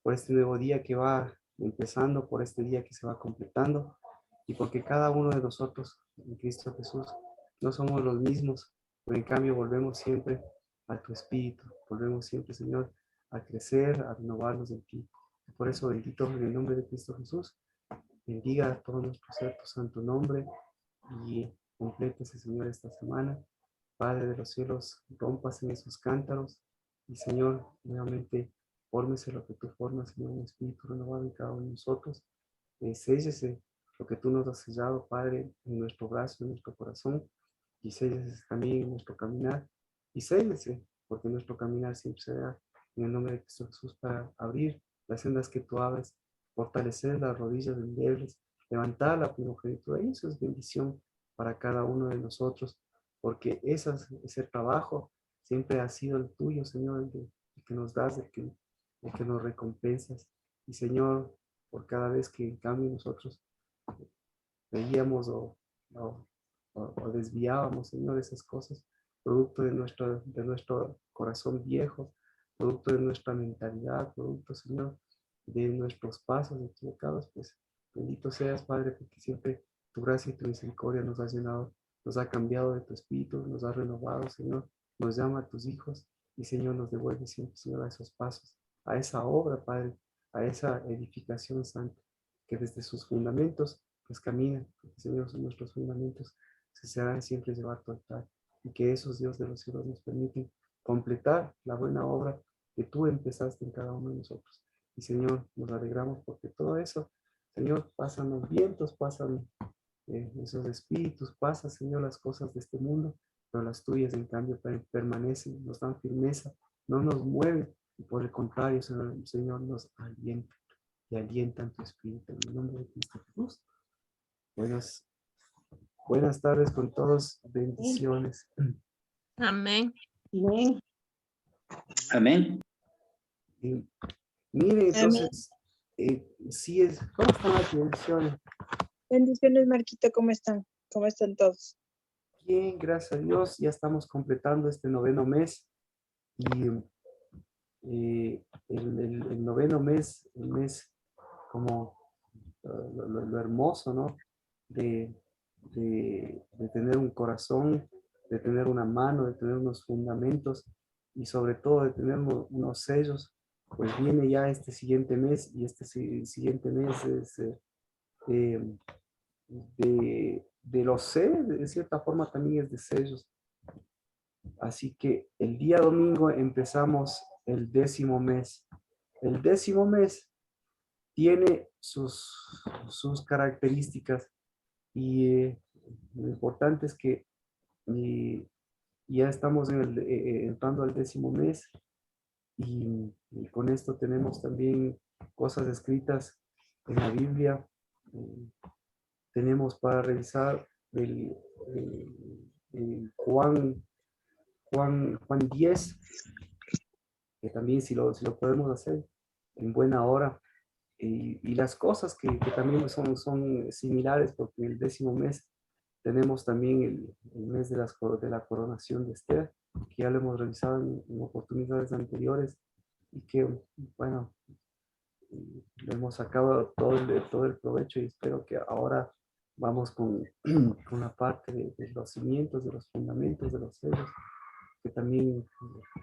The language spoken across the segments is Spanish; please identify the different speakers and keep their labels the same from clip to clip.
Speaker 1: por este nuevo día que va empezando, por este día que se va completando, y porque cada uno de nosotros en Cristo Jesús no somos los mismos, pero en cambio volvemos siempre a tu Espíritu, volvemos siempre, Señor, a crecer, a renovarnos en ti. Por eso, bendito en el nombre de Cristo Jesús, bendiga a todo nuestro ser tu santo nombre y complétese, Señor, esta semana. Padre de los cielos, rompas en esos cántaros y, Señor, nuevamente fórmese lo que tú formas, Señor, un espíritu renovado en cada uno de nosotros. Séllese lo que tú nos has sellado, Padre, en nuestro brazo, en nuestro corazón, y séllese también en nuestro caminar, y séllese, porque nuestro caminar siempre será en el nombre de Cristo Jesús para abrir las sendas que tú abres, fortalecer las rodillas endebles, levantar la primogenitura, y eso es bendición para cada uno de nosotros, porque ese trabajo siempre ha sido el tuyo, Señor, el que nos das, el que nos recompensas. Y, Señor, por cada vez que en cambio nosotros veíamos o, o desviábamos, Señor, esas cosas, producto de nuestro corazón viejo, producto de nuestra mentalidad, producto, Señor, de nuestros pasos equivocados, pues bendito seas, Padre, porque siempre tu gracia y tu misericordia nos ha llenado, nos ha cambiado de tu espíritu, nos ha renovado, Señor, nos llama a tus hijos y, Señor, nos devuelve siempre, Señor, a esos pasos, a esa obra, Padre, a esa edificación santa, que desde sus fundamentos pues camina, porque, Señor, son nuestros fundamentos, que se harán siempre llevar tu altar, y que esos Dios de los cielos nos permiten completar la buena obra que tú empezaste en cada uno de nosotros. Y, Señor, nos alegramos porque todo eso, Señor, pasan los vientos, pasan esos espíritus, pasan, Señor, las cosas de este mundo, pero las tuyas, en cambio, permanecen, nos dan firmeza, no nos mueven, y por el contrario, Señor, nos alientan y alientan tu espíritu. En el nombre de Cristo Jesús. Buenas tardes con todos. Bendiciones.
Speaker 2: Amén.
Speaker 3: Amén.
Speaker 4: Amén.
Speaker 1: Y, mire, entonces, sí es, ¿cómo están las bendiciones?
Speaker 3: Bendiciones, Marquita, ¿cómo están? ¿Cómo están todos?
Speaker 1: Bien, gracias a Dios. Ya estamos completando este noveno mes. Y el noveno mes, el mes como lo hermoso, ¿no? De tener un corazón, de tener una mano, de tener unos fundamentos y sobre todo de tener unos sellos, pues viene ya este siguiente mes y este siguiente mes es de los sellos, de cierta forma también es de sellos. Así que el día domingo empezamos el 10º mes. El 10º mes tiene sus características y lo importante es que ya estamos entrando al 10º mes y con esto tenemos también cosas escritas en la Biblia. Tenemos para revisar el Juan 10, que también si lo podemos hacer en buena hora. Y las cosas que también son similares, porque en el 10º mes tenemos también el mes de la coronación de Esther, que ya lo hemos revisado en oportunidades anteriores y que, bueno, le hemos sacado todo el provecho y espero que ahora vamos con la parte de los cimientos, de los fundamentos, de los sellos, que también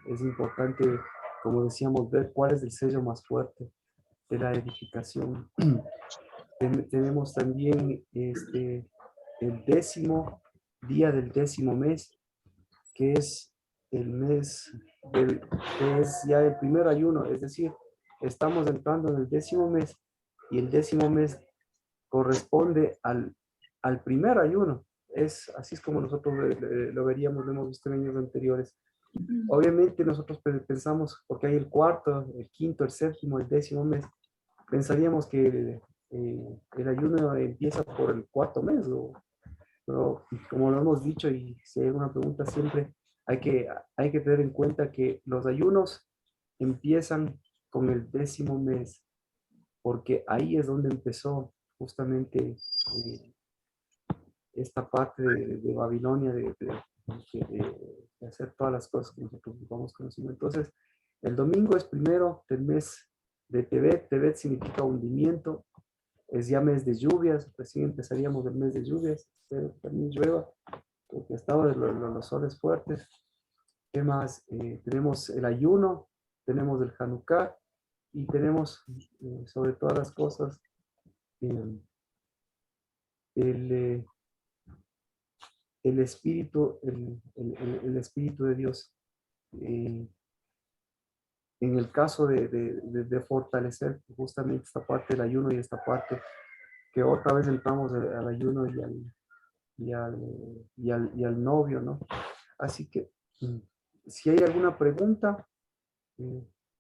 Speaker 1: es importante, como decíamos, ver cuál es el sello más fuerte de la edificación. Tenemos también el 10º día del 10º mes, que es el mes que es ya el primer ayuno, es decir, estamos entrando en el 10º mes y el 10º mes corresponde al primer ayuno. Así es como nosotros lo veríamos, lo hemos visto en años anteriores. Obviamente nosotros pensamos, porque hay el cuarto, el quinto, el séptimo, el 10º mes, pensaríamos que el ayuno empieza por el 4º mes, pero como lo hemos dicho y si hay una pregunta siempre, hay que tener en cuenta que los ayunos empiezan con el 10º mes, porque ahí es donde empezó justamente esta parte de Babilonia, de hacer todas las cosas que nosotros vamos conociendo. Entonces, el domingo es primero del mes de Tebet. Tebet significa hundimiento. Es ya mes de lluvias, recién empezaríamos el mes de lluvias. Espero que también llueva, porque hasta ahora los soles fuertes. ¿Qué más? Tenemos el ayuno, tenemos el Hanukkah y tenemos, sobre todas las cosas, el espíritu, el espíritu de Dios. En el caso de fortalecer justamente esta parte del ayuno y esta parte que otra vez entramos al ayuno y al novio, ¿no? Así que si hay alguna pregunta.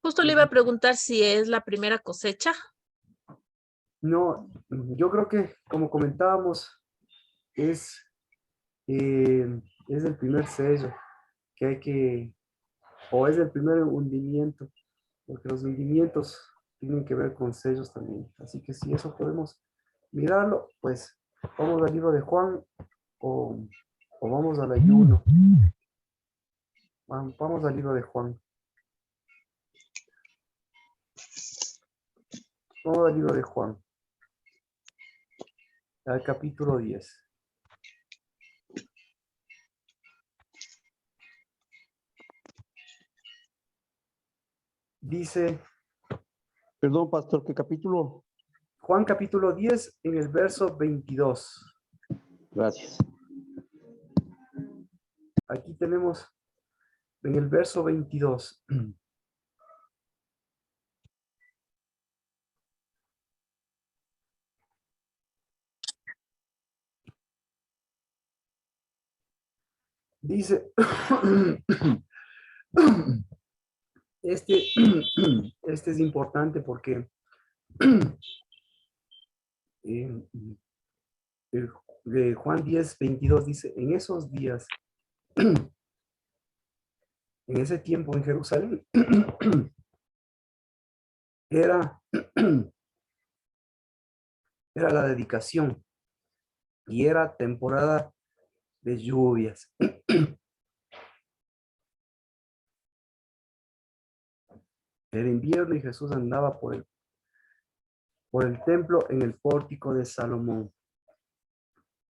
Speaker 2: Justo le iba a preguntar si es la primera cosecha.
Speaker 1: No, yo creo que como comentábamos, es el primer sello que hay que, o es el primer hundimiento, porque los hundimientos tienen que ver con sellos también. Así que si eso podemos mirarlo, pues vamos al libro de Juan o vamos al ayuno. Vamos al libro de Juan. Vamos al libro de Juan. Al capítulo 10. Dice,
Speaker 5: Perdón, pastor, ¿qué capítulo?
Speaker 1: Juan capítulo 10 en el verso 22.
Speaker 5: Gracias.
Speaker 1: Aquí tenemos en el verso 22. Dice, este es importante porque Juan 10, 22 dice, en esos días, en ese tiempo en Jerusalén, era la dedicación y era temporada de lluvias. Era invierno y Jesús andaba por el templo en el pórtico de Salomón.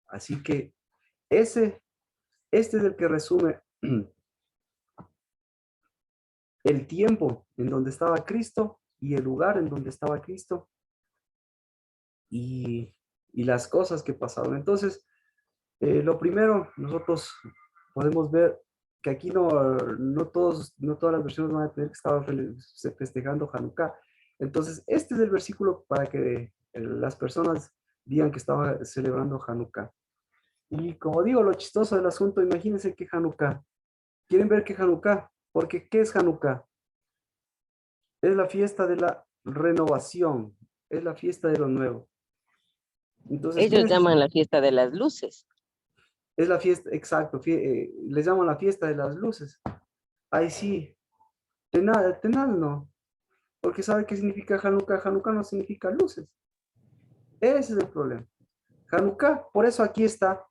Speaker 1: Así que este es el que resume el tiempo en donde estaba Cristo y el lugar en donde estaba Cristo y las cosas que pasaron. Entonces, lo primero, nosotros podemos ver que aquí no todas las versiones van a tener que estar festejando Hanukkah. Entonces, este es el versículo para que las personas digan que estaba celebrando Hanukkah. Y como digo, lo chistoso del asunto, imagínense que Hanukkah. ¿Quieren ver qué Hanukkah? Porque ¿qué es Hanukkah? Es la fiesta de la renovación, es la fiesta de lo nuevo. Entonces,
Speaker 6: Ellos llaman la fiesta de las luces.
Speaker 1: es la fiesta, exacto, les llaman la fiesta de las luces. Ahí sí, tenal no, porque ¿sabe qué significa Hanukkah? Hanukkah no significa luces. Ese es el problema. Hanukkah, por eso aquí está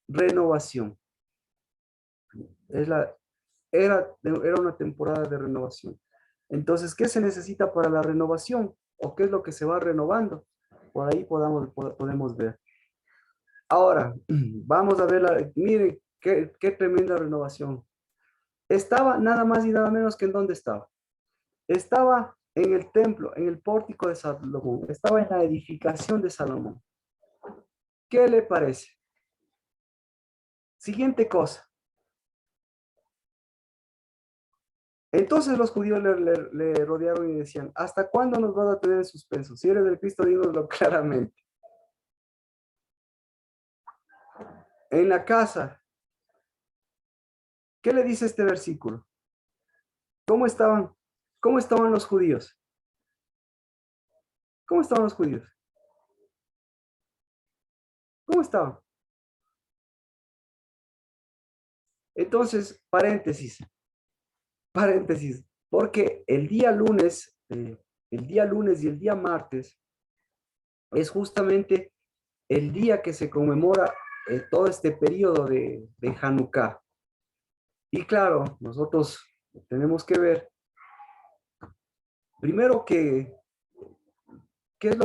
Speaker 1: renovación. Era una temporada de renovación. Entonces, ¿qué se necesita para la renovación? ¿O qué es lo que se va renovando? Por ahí podemos ver. Ahora, vamos a ver, miren, qué tremenda renovación. Estaba nada más y nada menos que en dónde estaba. Estaba en el templo, en el pórtico de Salomón. Estaba en la edificación de Salomón. ¿Qué le parece? Siguiente cosa. Entonces los judíos le rodearon y decían, ¿hasta cuándo nos vas a tener en suspenso? Si eres del Cristo, dínoslo claramente. En la casa, ¿qué le dice este versículo? ¿Cómo estaban los judíos? ¿Cómo estaban los judíos? ¿Cómo estaban? Entonces, paréntesis, porque el día lunes y el día martes es justamente el día que se conmemora todo este periodo de Hanukkah. Y claro, nosotros tenemos que ver primero, ¿qué es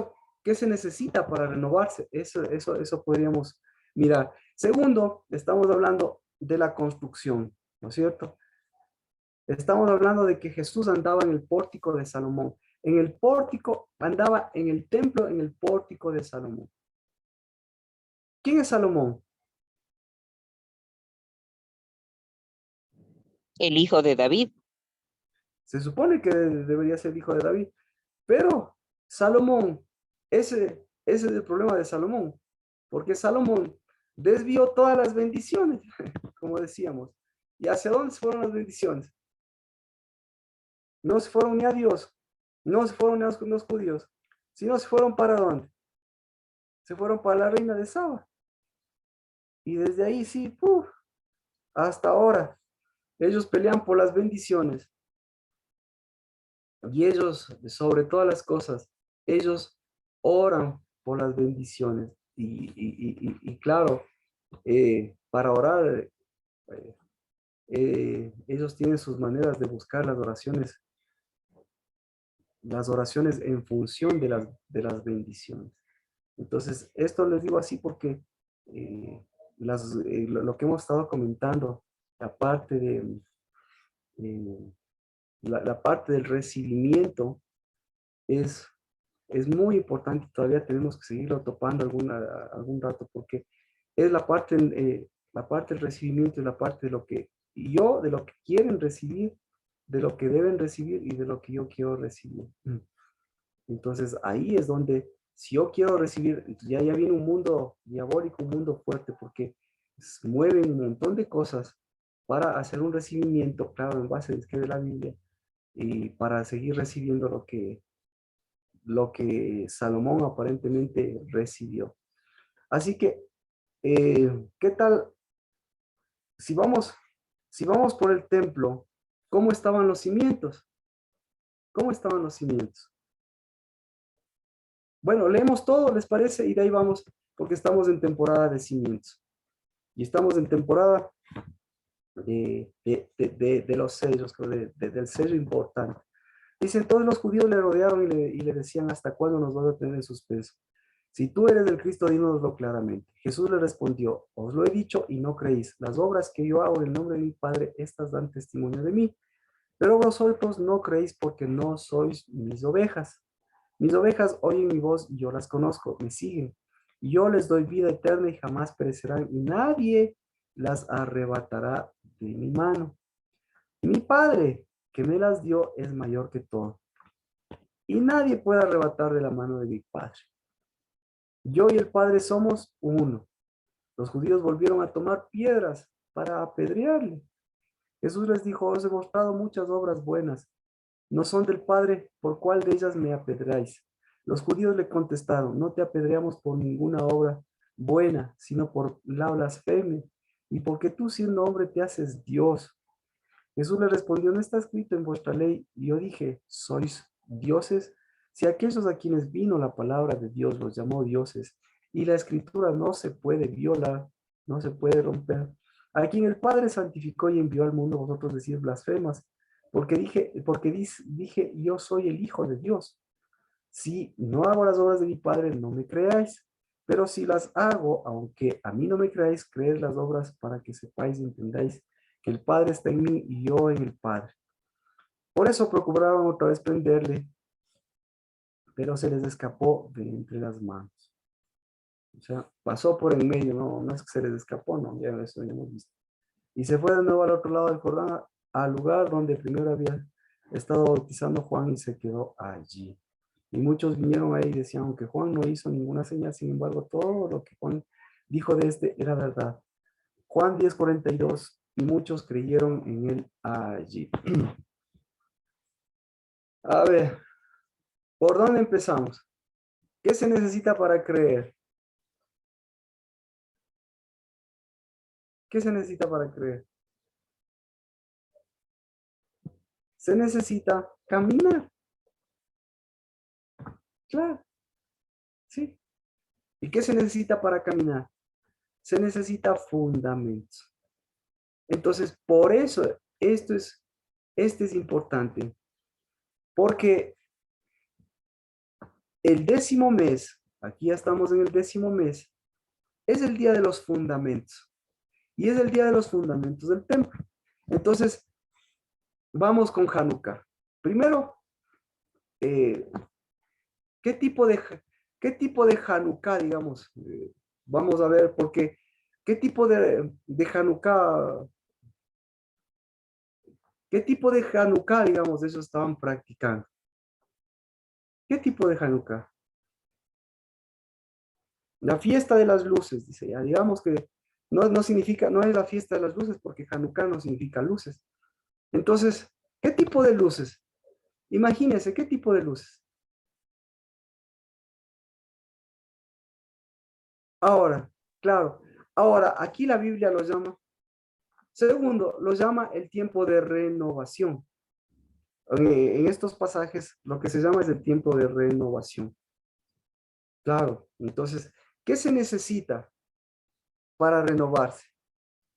Speaker 1: qué se necesita para renovarse? Eso podríamos mirar. Segundo, estamos hablando de la construcción, ¿no es cierto? Estamos hablando de que Jesús andaba en el pórtico de Salomón. En el pórtico, andaba en el templo, en el pórtico de Salomón. ¿Quién es Salomón?
Speaker 6: El hijo de David.
Speaker 1: Se supone que debería ser hijo de David, pero Salomón, ese es el problema de Salomón, porque Salomón desvió todas las bendiciones, como decíamos. ¿Y hacia dónde se fueron las bendiciones? No se fueron ni a Dios, no se fueron ni a los judíos, sino se fueron para dónde? Se fueron para la reina de Saba. Y desde ahí sí, hasta ahora, ellos pelean por las bendiciones. Y ellos, sobre todas las cosas, ellos oran por las bendiciones. Y claro, para orar, ellos tienen sus maneras de buscar las oraciones en función de las bendiciones. Entonces, esto les digo así porque lo que hemos estado comentando, la parte eh, la parte del recibimiento es muy importante. Todavía tenemos que seguirlo topando algún rato porque es la parte del recibimiento, es la parte de lo que de lo que quieren recibir, de lo que deben recibir y de lo que yo quiero recibir. Entonces ahí es donde, si yo quiero recibir, ya viene un mundo diabólico, un mundo fuerte, porque mueven un montón de cosas para hacer un recibimiento, claro, en base a de la Biblia, y para seguir recibiendo lo que Salomón aparentemente recibió. Así que, ¿qué tal? Si vamos, si vamos por el templo, ¿cómo estaban los cimientos? ¿Cómo estaban los cimientos? Bueno, leemos todo, ¿les parece? Y de ahí vamos, porque estamos en temporada de cimientos. Y estamos en temporada de los sellos, del sello importante. Dice, todos los judíos le rodearon y le decían, ¿hasta cuándo nos vas a tener en suspenso? Si tú eres del Cristo, dínoslo claramente. Jesús le respondió, os lo he dicho y no creéis. Las obras que yo hago en el nombre de mi Padre, estas dan testimonio de mí. Pero vosotros no creéis porque no sois mis ovejas. Mis ovejas oyen mi voz y yo las conozco, me siguen. Y yo les doy vida eterna y jamás perecerán y nadie las arrebatará de mi mano. Mi Padre que me las dio es mayor que todo. Y nadie puede arrebatar de la mano de mi Padre. Yo y el Padre somos uno. Los judíos volvieron a tomar piedras para apedrearle. Jesús les dijo, os he mostrado muchas obras buenas. ¿No son del Padre? ¿Por cuál de ellas me apedreáis? Los judíos le contestaron, no te apedreamos por ninguna obra buena, sino por la blasfemia, y porque tú siendo hombre te haces Dios. Jesús le respondió, no está escrito en vuestra ley, y yo dije, ¿sois dioses? Si aquellos a quienes vino la palabra de Dios los llamó dioses, y la escritura no se puede violar, no se puede romper. A quien el Padre santificó y envió al mundo, vosotros decís blasfemas, porque dije, yo soy el Hijo de Dios. Si no hago las obras de mi Padre, no me creáis. Pero si las hago, aunque a mí no me creáis, creed las obras para que sepáis y entendáis que el Padre está en mí y yo en el Padre. Por eso procuraron otra vez prenderle, pero se les escapó de entre las manos. O sea, pasó por en medio, no es que se les escapó, no, ya eso ya hemos visto. Y se fue de nuevo al otro lado del Jordán, al lugar donde primero había estado bautizando Juan y se quedó allí. Y muchos vinieron ahí y decían, aunque Juan no hizo ninguna señal, sin embargo, todo lo que Juan dijo de este era verdad. Juan 10:42, y muchos creyeron en él allí. A ver, ¿por dónde empezamos? ¿Qué se necesita para creer? ¿Qué se necesita para creer? Se necesita caminar. Claro, sí. ¿Y qué se necesita para caminar? Se necesita fundamentos. Entonces, por eso, este es importante. Porque el 10º mes, aquí ya estamos en el 10º mes, es el día de los fundamentos. Y es el día de los fundamentos del templo. Entonces, vamos con Hanukkah. Primero, ¿qué tipo de Hanukkah, digamos? Vamos a ver, porque ¿qué tipo de Hanukkah, digamos, ellos estaban practicando? ¿Qué tipo de Hanukkah? La fiesta de las luces, dice ya. Digamos que no significa, no es la fiesta de las luces, porque Hanukkah no significa luces. Entonces, ¿qué tipo de luces? Imagínense, ¿qué tipo de luces? Ahora, claro, ahora aquí la Biblia lo llama, segundo, lo llama el tiempo de renovación. En estos pasajes, lo que se llama es el tiempo de renovación. Claro, entonces, ¿qué se necesita para renovarse?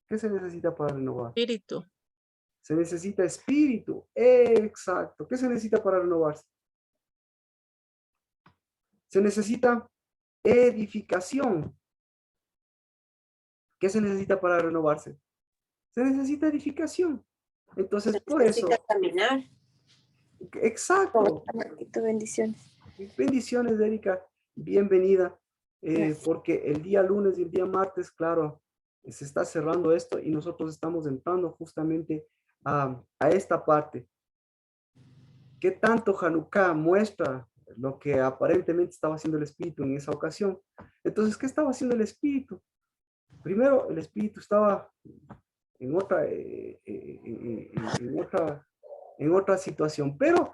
Speaker 1: ¿Qué se necesita para renovar?
Speaker 2: Espíritu.
Speaker 1: Se necesita espíritu. Exacto. ¿Qué se necesita para renovarse? Se necesita edificación. ¿Qué se necesita para renovarse? Se necesita edificación. Entonces, por eso.
Speaker 7: Caminar.
Speaker 1: Exacto.
Speaker 3: Bendiciones.
Speaker 1: Bendiciones, Erika. Bienvenida. Porque el día lunes y el día martes, claro, se está cerrando esto y nosotros estamos entrando justamente a esta parte. ¿Qué tanto Hanukkah muestra lo que aparentemente estaba haciendo el Espíritu en esa ocasión? Entonces, ¿qué estaba haciendo el Espíritu? Primero, el Espíritu estaba en otra situación, pero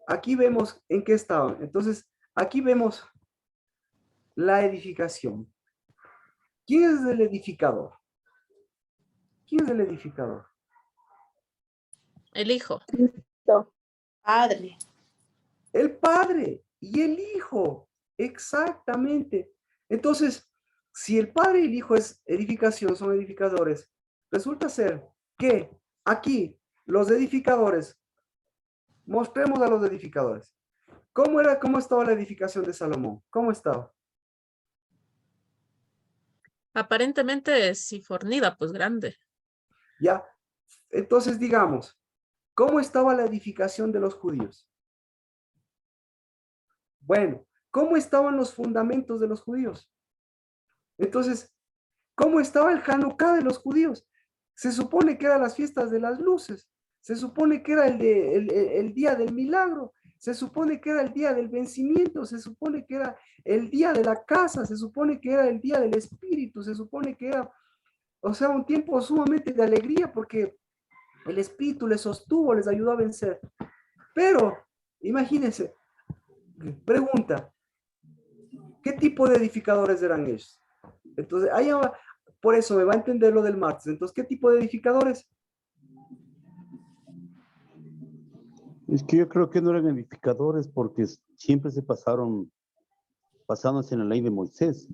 Speaker 1: aquí vemos en qué estaban. Entonces, aquí vemos la edificación. ¿Quién es el edificador? ¿Quién es el edificador?
Speaker 2: El Hijo.
Speaker 7: Padre.
Speaker 1: El Padre y el Hijo. Exactamente. Entonces, si el Padre y el Hijo es edificación, son edificadores, resulta ser que aquí los edificadores, mostremos a los edificadores. ¿Cómo estaba la edificación de Salomón? ¿Cómo estaba?
Speaker 2: Aparentemente sí fornida, pues grande.
Speaker 1: Ya. Entonces, digamos, ¿cómo estaba la edificación de los judíos? Bueno, ¿cómo estaban los fundamentos de los judíos? Entonces, ¿cómo estaba el Hanukkah de los judíos? Se supone que eran las fiestas de las luces, se supone que era el día del milagro, se supone que era el día del vencimiento, se supone que era el día de la casa, se supone que era el día del espíritu, se supone que era, o sea, un tiempo sumamente de alegría porque el espíritu les sostuvo, les ayudó a vencer. Pero, imagínense, pregunta, ¿qué tipo de edificadores eran ellos? Entonces, por eso me va a entender lo del martes. Entonces, ¿qué tipo de edificadores?
Speaker 5: Es que yo creo que no eran edificadores porque siempre se basándose en la ley de Moisés.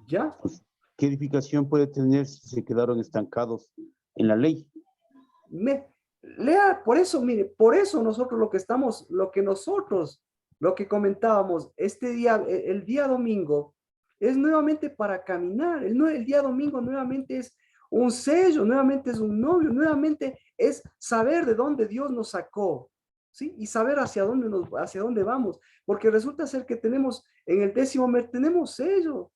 Speaker 1: ¿Ya?
Speaker 5: Pues, ¿qué edificación puede tener si se quedaron estancados en la ley?
Speaker 1: Lea, por eso, mire, por eso nosotros lo que comentábamos, este día, el día domingo, es nuevamente para caminar. El día domingo nuevamente es un sello, nuevamente es un novio, nuevamente es saber de dónde Dios nos sacó, ¿sí? Y saber hacia dónde vamos, porque resulta ser que tenemos, en el 10º mes, tenemos sello,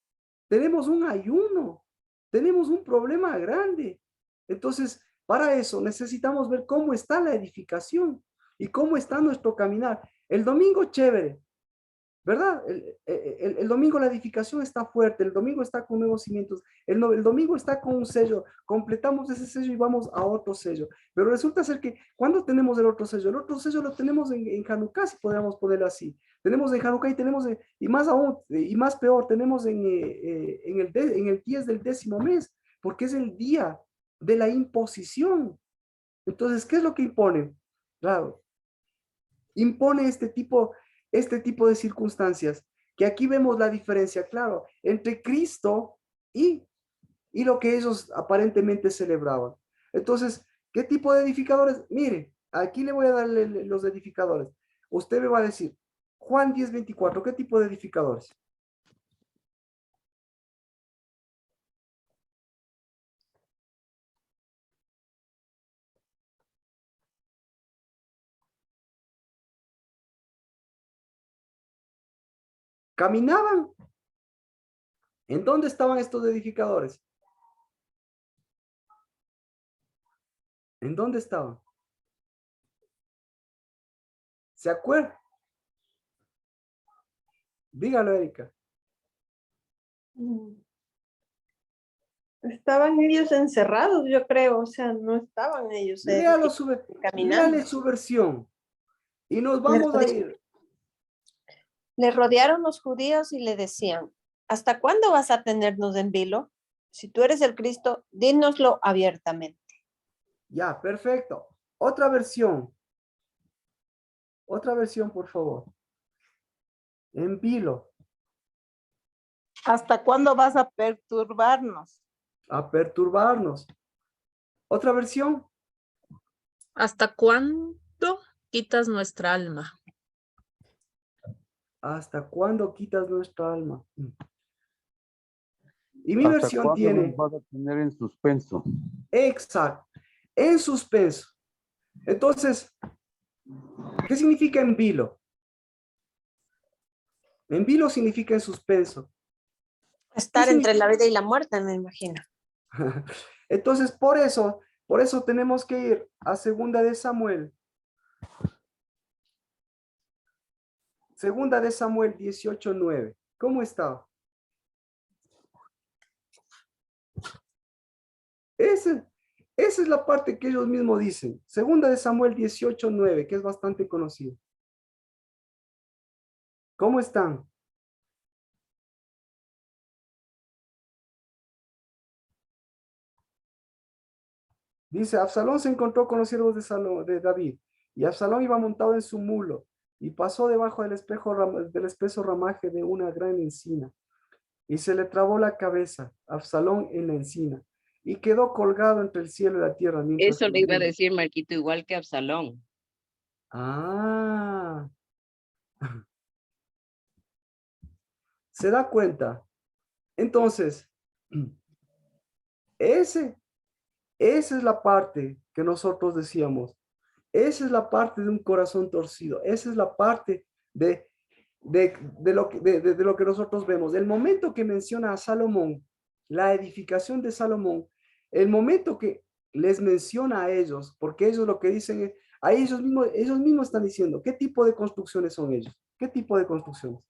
Speaker 1: tenemos un ayuno, tenemos un problema grande. Entonces, para eso necesitamos ver cómo está la edificación y cómo está nuestro caminar. El domingo, chévere, ¿verdad? El domingo la edificación está fuerte, el domingo está con nuevos cimientos, el domingo está con un sello, completamos ese sello y vamos a otro sello. Pero resulta ser que, ¿cuándo tenemos el otro sello? El otro sello lo tenemos en Hanukkah, si podríamos ponerlo así. Tenemos en Hanukkah y tenemos, y más aún, y más peor, tenemos en el 10 del 10º mes, porque es el día de la imposición. Entonces, ¿qué es lo que impone? Claro, impone este tipo de circunstancias, que aquí vemos la diferencia, claro, entre Cristo y lo que ellos aparentemente celebraban. Entonces, ¿qué tipo de edificadores? Mire, aquí le voy a dar los edificadores. usted me va a decir, Juan 10:24, ¿qué tipo de edificadores? Caminaban. ¿En dónde estaban estos edificadores? ¿En dónde estaban? ¿Se acuerdan? Dígalo, Erika.
Speaker 7: Estaban ellos encerrados, yo creo, o sea, no estaban ellos
Speaker 1: Léale
Speaker 7: caminando.
Speaker 1: su versión. Y nos vamos a ir.
Speaker 7: Le rodearon los judíos y le decían, ¿hasta cuándo vas a tenernos en vilo? Si tú eres el Cristo, dínoslo abiertamente.
Speaker 1: Ya, perfecto. Otra versión. Otra versión, por favor. En vilo.
Speaker 6: ¿Hasta cuándo vas a perturbarnos?
Speaker 1: A perturbarnos. Otra versión.
Speaker 2: ¿Hasta cuándo quitas nuestra alma?
Speaker 1: ¿Hasta cuándo quitas nuestra alma? Y mi
Speaker 5: ¿Hasta
Speaker 1: versión
Speaker 5: cuándo
Speaker 1: tiene,
Speaker 5: nos vas a tener en suspenso?
Speaker 1: exacto, en suspenso. Entonces, ¿qué significa en vilo? En vilo significa en suspenso.
Speaker 7: Estar entre la vida y la muerte, me imagino.
Speaker 1: Entonces, por eso tenemos que ir a Segunda de Samuel. Segunda de Samuel 18:9. ¿Cómo está? Esa es la parte que ellos mismos dicen. Segunda de Samuel 18:9, que es bastante conocido. ¿Cómo están? Dice, Absalón se encontró con los siervos de David, y Absalón iba montado en su mulo, y pasó debajo del espeso ramaje de una gran encina, y se le trabó la cabeza, Absalón en la encina, y quedó colgado entre el cielo y la tierra. Mientras
Speaker 6: Eso
Speaker 1: que
Speaker 6: le iba a decir Marquito, igual que Absalón.
Speaker 1: Ah, ¿se da cuenta? Entonces, esa es la parte que nosotros decíamos. Esa es la parte de un corazón torcido. Esa es la parte de lo que nosotros vemos. El momento que menciona a Salomón, la edificación de Salomón, el momento que les menciona a ellos, porque ellos lo que dicen es, a ellos mismos están diciendo, ¿qué tipo de construcciones son ellos? ¿Qué tipo de construcciones?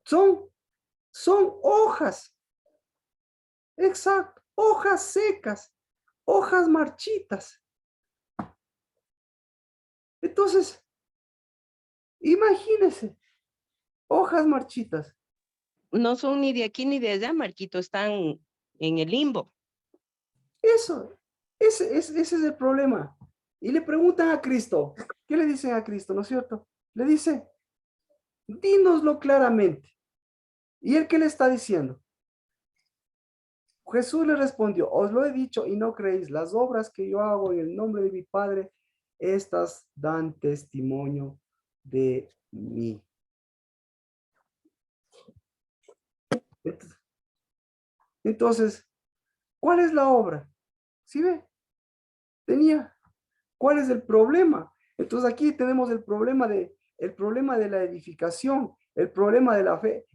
Speaker 1: Son hojas. Exacto, hojas secas, hojas marchitas. Entonces, imagínense, hojas marchitas.
Speaker 6: No son ni de aquí ni de allá, Marquito, están en el limbo.
Speaker 1: Ese es el problema. Y le preguntan a Cristo, ¿qué le dicen a Cristo, no es cierto? Le dice, dínoslo claramente. ¿Y él qué le está diciendo? Jesús le respondió, os lo he dicho y no creéis, las obras que yo hago en el nombre de mi Padre, estas dan testimonio de mí. Entonces, ¿cuál es la obra? ¿Sí ve? ¿Cuál es el problema? Entonces aquí tenemos el problema de la edificación, el problema de la fe.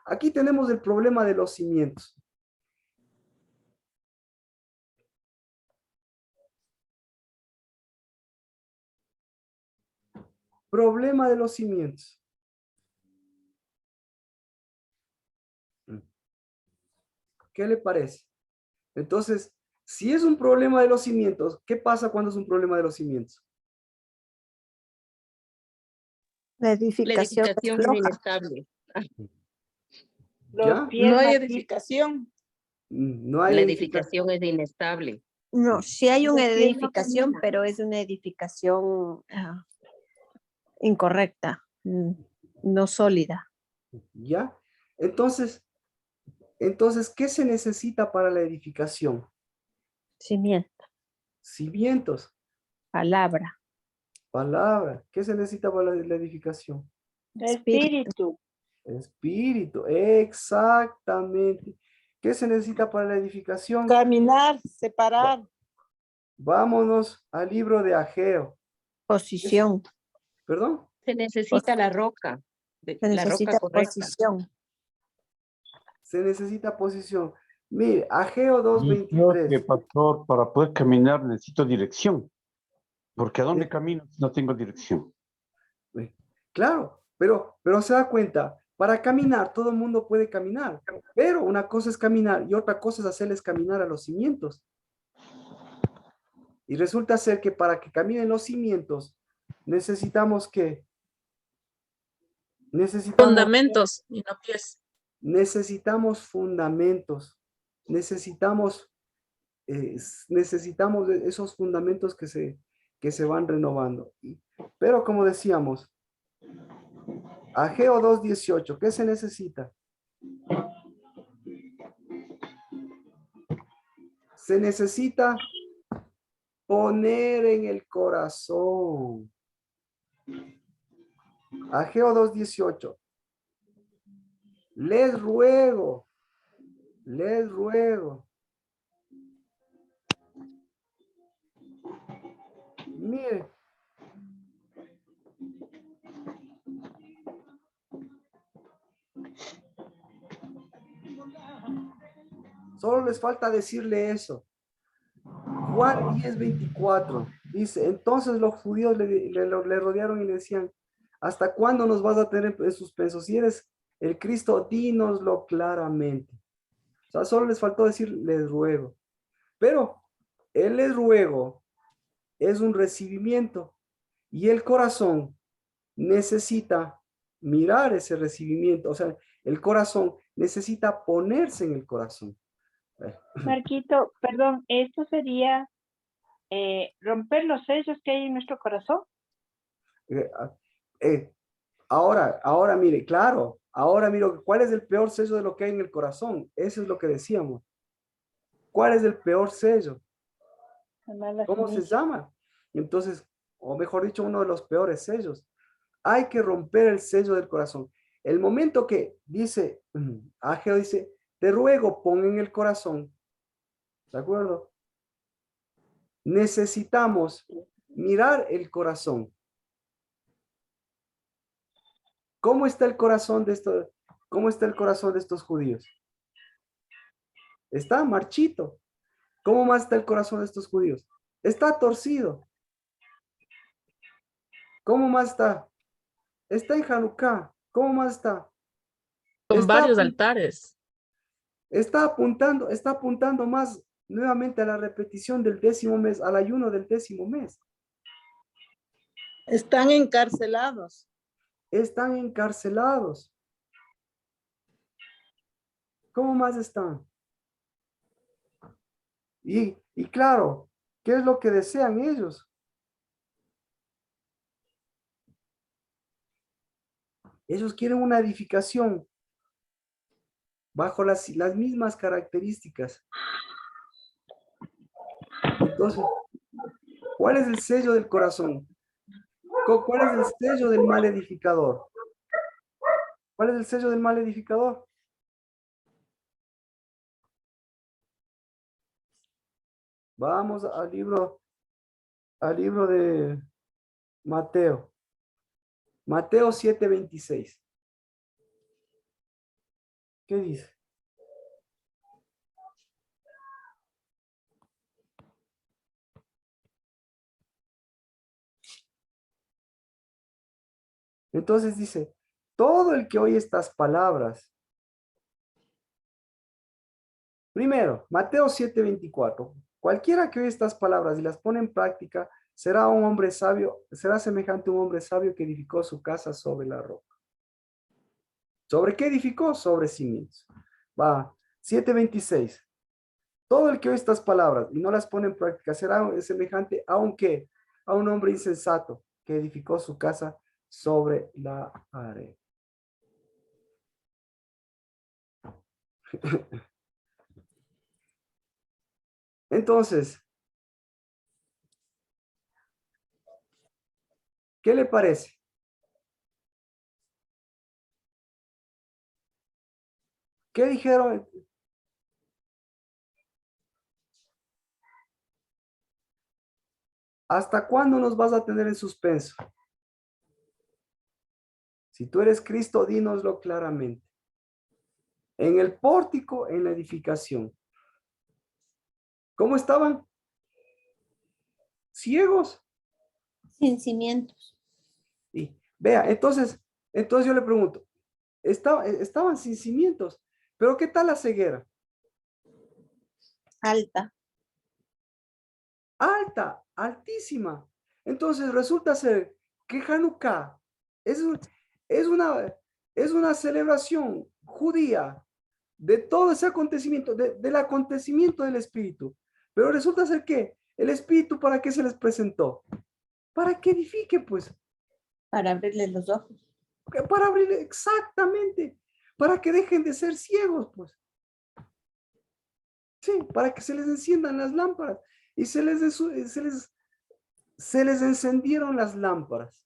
Speaker 1: Aquí tenemos el problema de los cimientos. Problema de los cimientos. ¿Qué le parece? Entonces, si es un problema de los cimientos, ¿qué pasa cuando es un problema de los cimientos?
Speaker 7: La
Speaker 6: La
Speaker 7: edificación es
Speaker 6: edificación es
Speaker 7: floja.
Speaker 6: inestable.
Speaker 1: ¿Ya?
Speaker 3: No hay edificación.
Speaker 1: No hay
Speaker 6: La
Speaker 1: edificación.
Speaker 6: edificación es inestable.
Speaker 7: No, sí hay una
Speaker 3: Los pies no
Speaker 7: edificación,
Speaker 3: caminan.
Speaker 7: pero es una edificación incorrecta, no sólida.
Speaker 1: ¿Ya? Entonces, ¿qué se necesita para la edificación?
Speaker 7: Cimiento,
Speaker 1: Cimientos.
Speaker 7: palabra.
Speaker 1: Palabra. ¿Qué se necesita para la edificación?
Speaker 3: Espíritu.
Speaker 1: Espíritu. Exactamente. ¿Qué se necesita para la edificación?
Speaker 3: Caminar, separar.
Speaker 1: Vámonos al libro de Ageo.
Speaker 7: Posición.
Speaker 1: ¿Perdón?
Speaker 6: Se necesita la roca,
Speaker 7: Se
Speaker 6: la roca
Speaker 7: necesita
Speaker 6: correcta.
Speaker 7: posición.
Speaker 1: Se necesita posición. Mire, Ageo
Speaker 5: Y creo que,
Speaker 1: 2:23.
Speaker 5: pastor, para poder caminar necesito dirección. Porque ¿a dónde
Speaker 1: Eh.
Speaker 5: camino si no tengo dirección?
Speaker 1: Claro, pero se da cuenta, para caminar todo el mundo puede caminar, pero una cosa es caminar y otra cosa es hacerles caminar a los cimientos. Y resulta ser que para que caminen los cimientos necesitamos que
Speaker 2: Fundamentos y no pies.
Speaker 1: necesitamos fundamentos, necesitamos esos fundamentos que se van renovando. Pero como decíamos, Ageo 2:18, ¿qué se necesita? Se necesita poner en el corazón. Ageo 2:18. Les ruego. Mire. Solo les falta decirle eso. Juan 10:24 dice, entonces los judíos le rodearon y le decían, ¿hasta cuándo nos vas a tener en suspenso? Si eres el Cristo, dínoslo claramente. O sea, solo les faltó decir, les ruego. Pero el les ruego es un recibimiento y el corazón necesita mirar ese recibimiento. O sea, el corazón necesita ponerse en el corazón.
Speaker 3: Marquito, perdón, esto sería romper los sellos que hay en nuestro corazón.
Speaker 1: Ahora mire, claro, ahora miro, ¿cuál es el peor sello de lo que hay en el corazón? Eso es lo que decíamos. ¿Cuál es el peor sello?
Speaker 3: La mala
Speaker 1: ¿Cómo se
Speaker 3: semilla.
Speaker 1: llama? Entonces, o mejor dicho, uno de los peores sellos. Hay que romper el sello del corazón. El momento que dice, Ageo dice, te ruego, pon en el corazón. ¿De acuerdo? Necesitamos mirar el corazón. ¿Cómo está el corazón de estos, cómo está el corazón de estos judíos? Está marchito. ¿Cómo más está el corazón de estos judíos? Está torcido. ¿Cómo más está? Está en Hanukkah. ¿Cómo más está?
Speaker 2: Con varios altares.
Speaker 1: Está apuntando más nuevamente a la repetición del 10º mes, al ayuno del 10º mes.
Speaker 3: Están encarcelados.
Speaker 1: Están encarcelados. ¿Cómo más están? Y claro, ¿qué es lo que desean ellos? Ellos quieren una edificación bajo las mismas características. Entonces, ¿cuál es el sello del corazón? ¿Cuál es el sello del mal edificador? ¿Cuál es el sello del mal edificador? Vamos al libro de Mateo. Mateo 7:26. ¿Qué dice? Entonces dice, todo el que oye estas palabras. Primero, Mateo 7:24. Cualquiera que oye estas palabras y las pone en práctica, será un hombre sabio, será semejante a un hombre sabio que edificó su casa sobre la roca. ¿Sobre qué edificó? Sobre cimientos. Va, 7:26. Todo el que oye estas palabras y no las pone en práctica será semejante a un hombre insensato que edificó su casa sobre la arena. Entonces, ¿Qué le parece? ¿Qué dijeron? ¿Hasta cuándo nos vas a tener en suspenso? Si tú eres Cristo, dínoslo claramente. En el pórtico, en la edificación. ¿Cómo estaban? Ciegos.
Speaker 7: Sin cimientos.
Speaker 1: Y vea, entonces yo le pregunto, estaban sin cimientos, pero ¿qué tal la ceguera?
Speaker 7: Alta.
Speaker 1: Alta, altísima. Entonces resulta ser que Hanukkah es, es una celebración judía de todo ese acontecimiento, del acontecimiento del Espíritu. Pero resulta ser que el Espíritu, ¿para qué se les presentó? Para que edifique, pues.
Speaker 7: Para abrirle los ojos.
Speaker 1: Para abrir exactamente, para que dejen de ser ciegos, pues. Sí, para que se les enciendan las lámparas. Y se les encendieron las lámparas.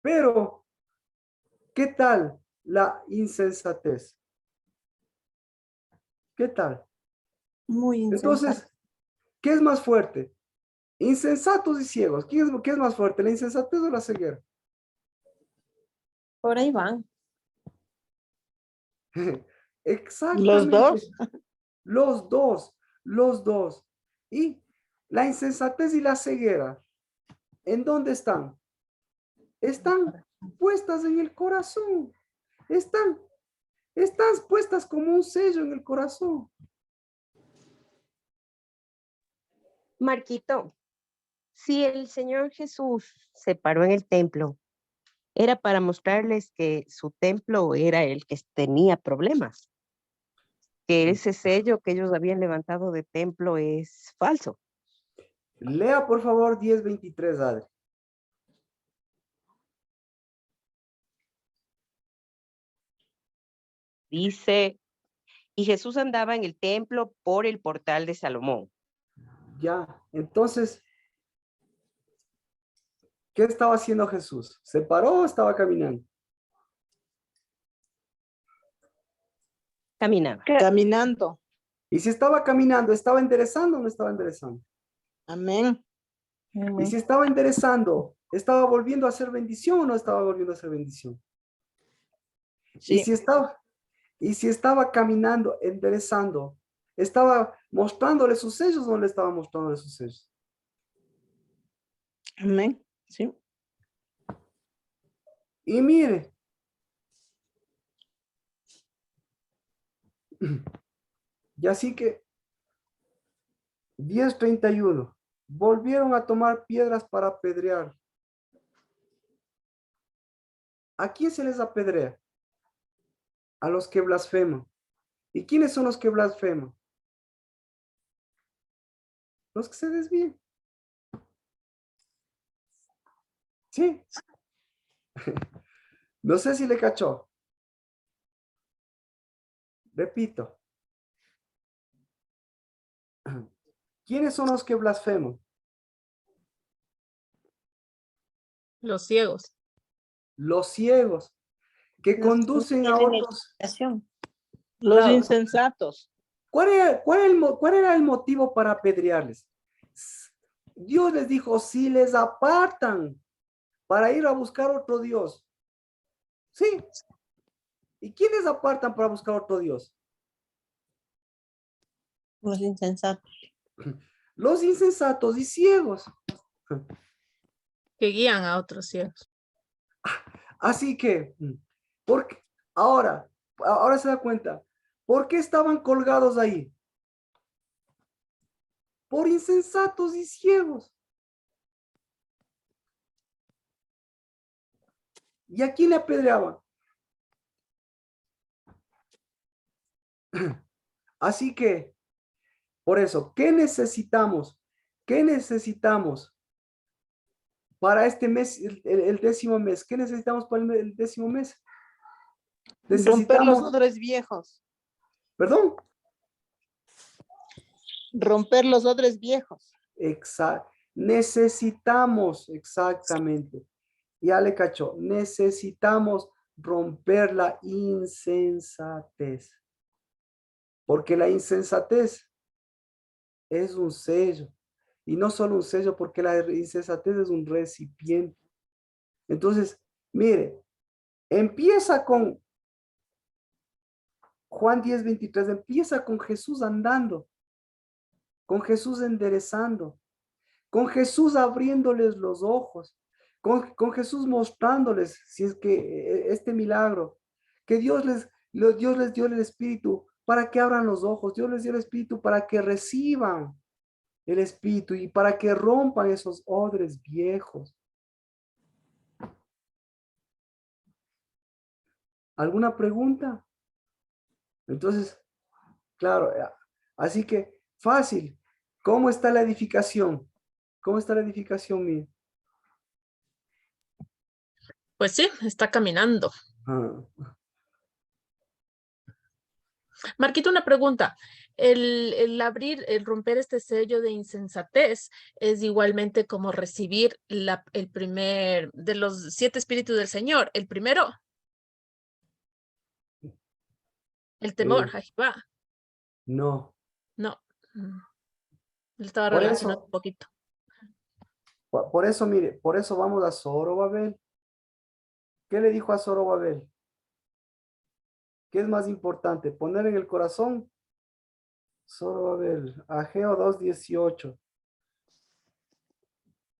Speaker 1: Pero, ¿qué tal la insensatez? ¿Qué tal?
Speaker 7: Muy insensato.
Speaker 1: Entonces, ¿qué es más fuerte? Insensatos y ciegos. ¿Qué es más fuerte? ¿La insensatez o la ceguera?
Speaker 7: Por ahí van.
Speaker 1: Exactamente. Los dos. Y la insensatez y la ceguera, ¿en dónde están? Están puestas en el corazón. Están puestas como un sello en el corazón.
Speaker 6: Marquito, si el Señor Jesús se paró en el templo, era para mostrarles que su templo era el que tenía problemas, que ese sello que ellos habían levantado de templo es falso.
Speaker 1: Lea, por favor, 10:23, Adri.
Speaker 6: Dice, y Jesús andaba en el templo por el portal de Salomón.
Speaker 1: Ya, entonces, ¿qué estaba haciendo Jesús? ¿Se paró o estaba caminando?
Speaker 6: Caminaba.
Speaker 8: Caminando.
Speaker 1: Y si estaba caminando, ¿estaba enderezando o no estaba enderezando?
Speaker 8: Amén.
Speaker 1: Y si estaba enderezando, ¿estaba volviendo a hacer bendición o no estaba volviendo a hacer bendición?
Speaker 8: Sí.
Speaker 1: Y si estaba caminando, enderezando, ¿estaba mostrándole sus sellos o no le estaba mostrándole sus sellos?
Speaker 8: Amén. Sí.
Speaker 1: Y mire, y así que 10:31, volvieron a tomar piedras para apedrear. ¿A quién se les apedrea? A los que blasfeman. ¿Y quiénes son los que blasfeman? Los que se desvían. Sí. No sé si le cachó. Repito. ¿Quiénes son los que blasfeman?
Speaker 2: Los ciegos.
Speaker 1: Los ciegos, que
Speaker 7: Los que
Speaker 1: conducen a
Speaker 7: tienen
Speaker 1: otros.
Speaker 7: educación.
Speaker 8: Los
Speaker 1: Claro.
Speaker 8: insensatos.
Speaker 1: ¿Cuál era el motivo para apedrearles? Dios les dijo, si les apartan para ir a buscar otro Dios. Sí. ¿Y quiénes apartan para buscar otro Dios?
Speaker 7: Los insensatos.
Speaker 1: Los insensatos y ciegos.
Speaker 2: Que guían a otros ciegos.
Speaker 1: Así que, porque ahora se da cuenta, ¿por qué estaban colgados ahí? Por insensatos y ciegos. ¿Y a quién le apedreaban? Así que, por eso, ¿qué necesitamos? ¿Qué necesitamos para este mes, el 10º mes? ¿Qué necesitamos para el 10º mes?
Speaker 8: Romper los
Speaker 1: Necesitamos,
Speaker 8: odres viejos.
Speaker 1: perdón,
Speaker 8: Romper los odres viejos.
Speaker 1: exacto. Necesitamos, exactamente. Ya le cachó. Necesitamos romper la insensatez. Porque la insensatez es un sello. Y no solo un sello, porque la insensatez es un recipiente. Entonces, mire, empieza con Juan 10:23, empieza con Jesús andando, con Jesús enderezando, con Jesús abriéndoles los ojos, con Jesús mostrándoles, si es que este milagro, que Dios les dio el Espíritu para que abran los ojos, Dios les dio el Espíritu para que reciban el Espíritu y para que rompan esos odres viejos. ¿Alguna pregunta? Entonces, claro, así que fácil. ¿Cómo está la edificación? ¿Cómo está la edificación mía?
Speaker 2: Pues sí, está caminando.
Speaker 1: Ah,
Speaker 2: Marquito, una pregunta. El abrir, el romper este sello de insensatez es igualmente como recibir el primer de los 7 espíritus del Señor. El primero, el temor a Jehová.
Speaker 1: no.
Speaker 2: No, él estaba
Speaker 1: Por
Speaker 2: relacionado
Speaker 1: eso,
Speaker 2: un poquito.
Speaker 1: por eso, mire, por eso vamos a Zorobabel. ¿Qué le dijo a Zorobabel? ¿Qué es más importante? Poner en el corazón. Zorobabel, Ageo 2:18.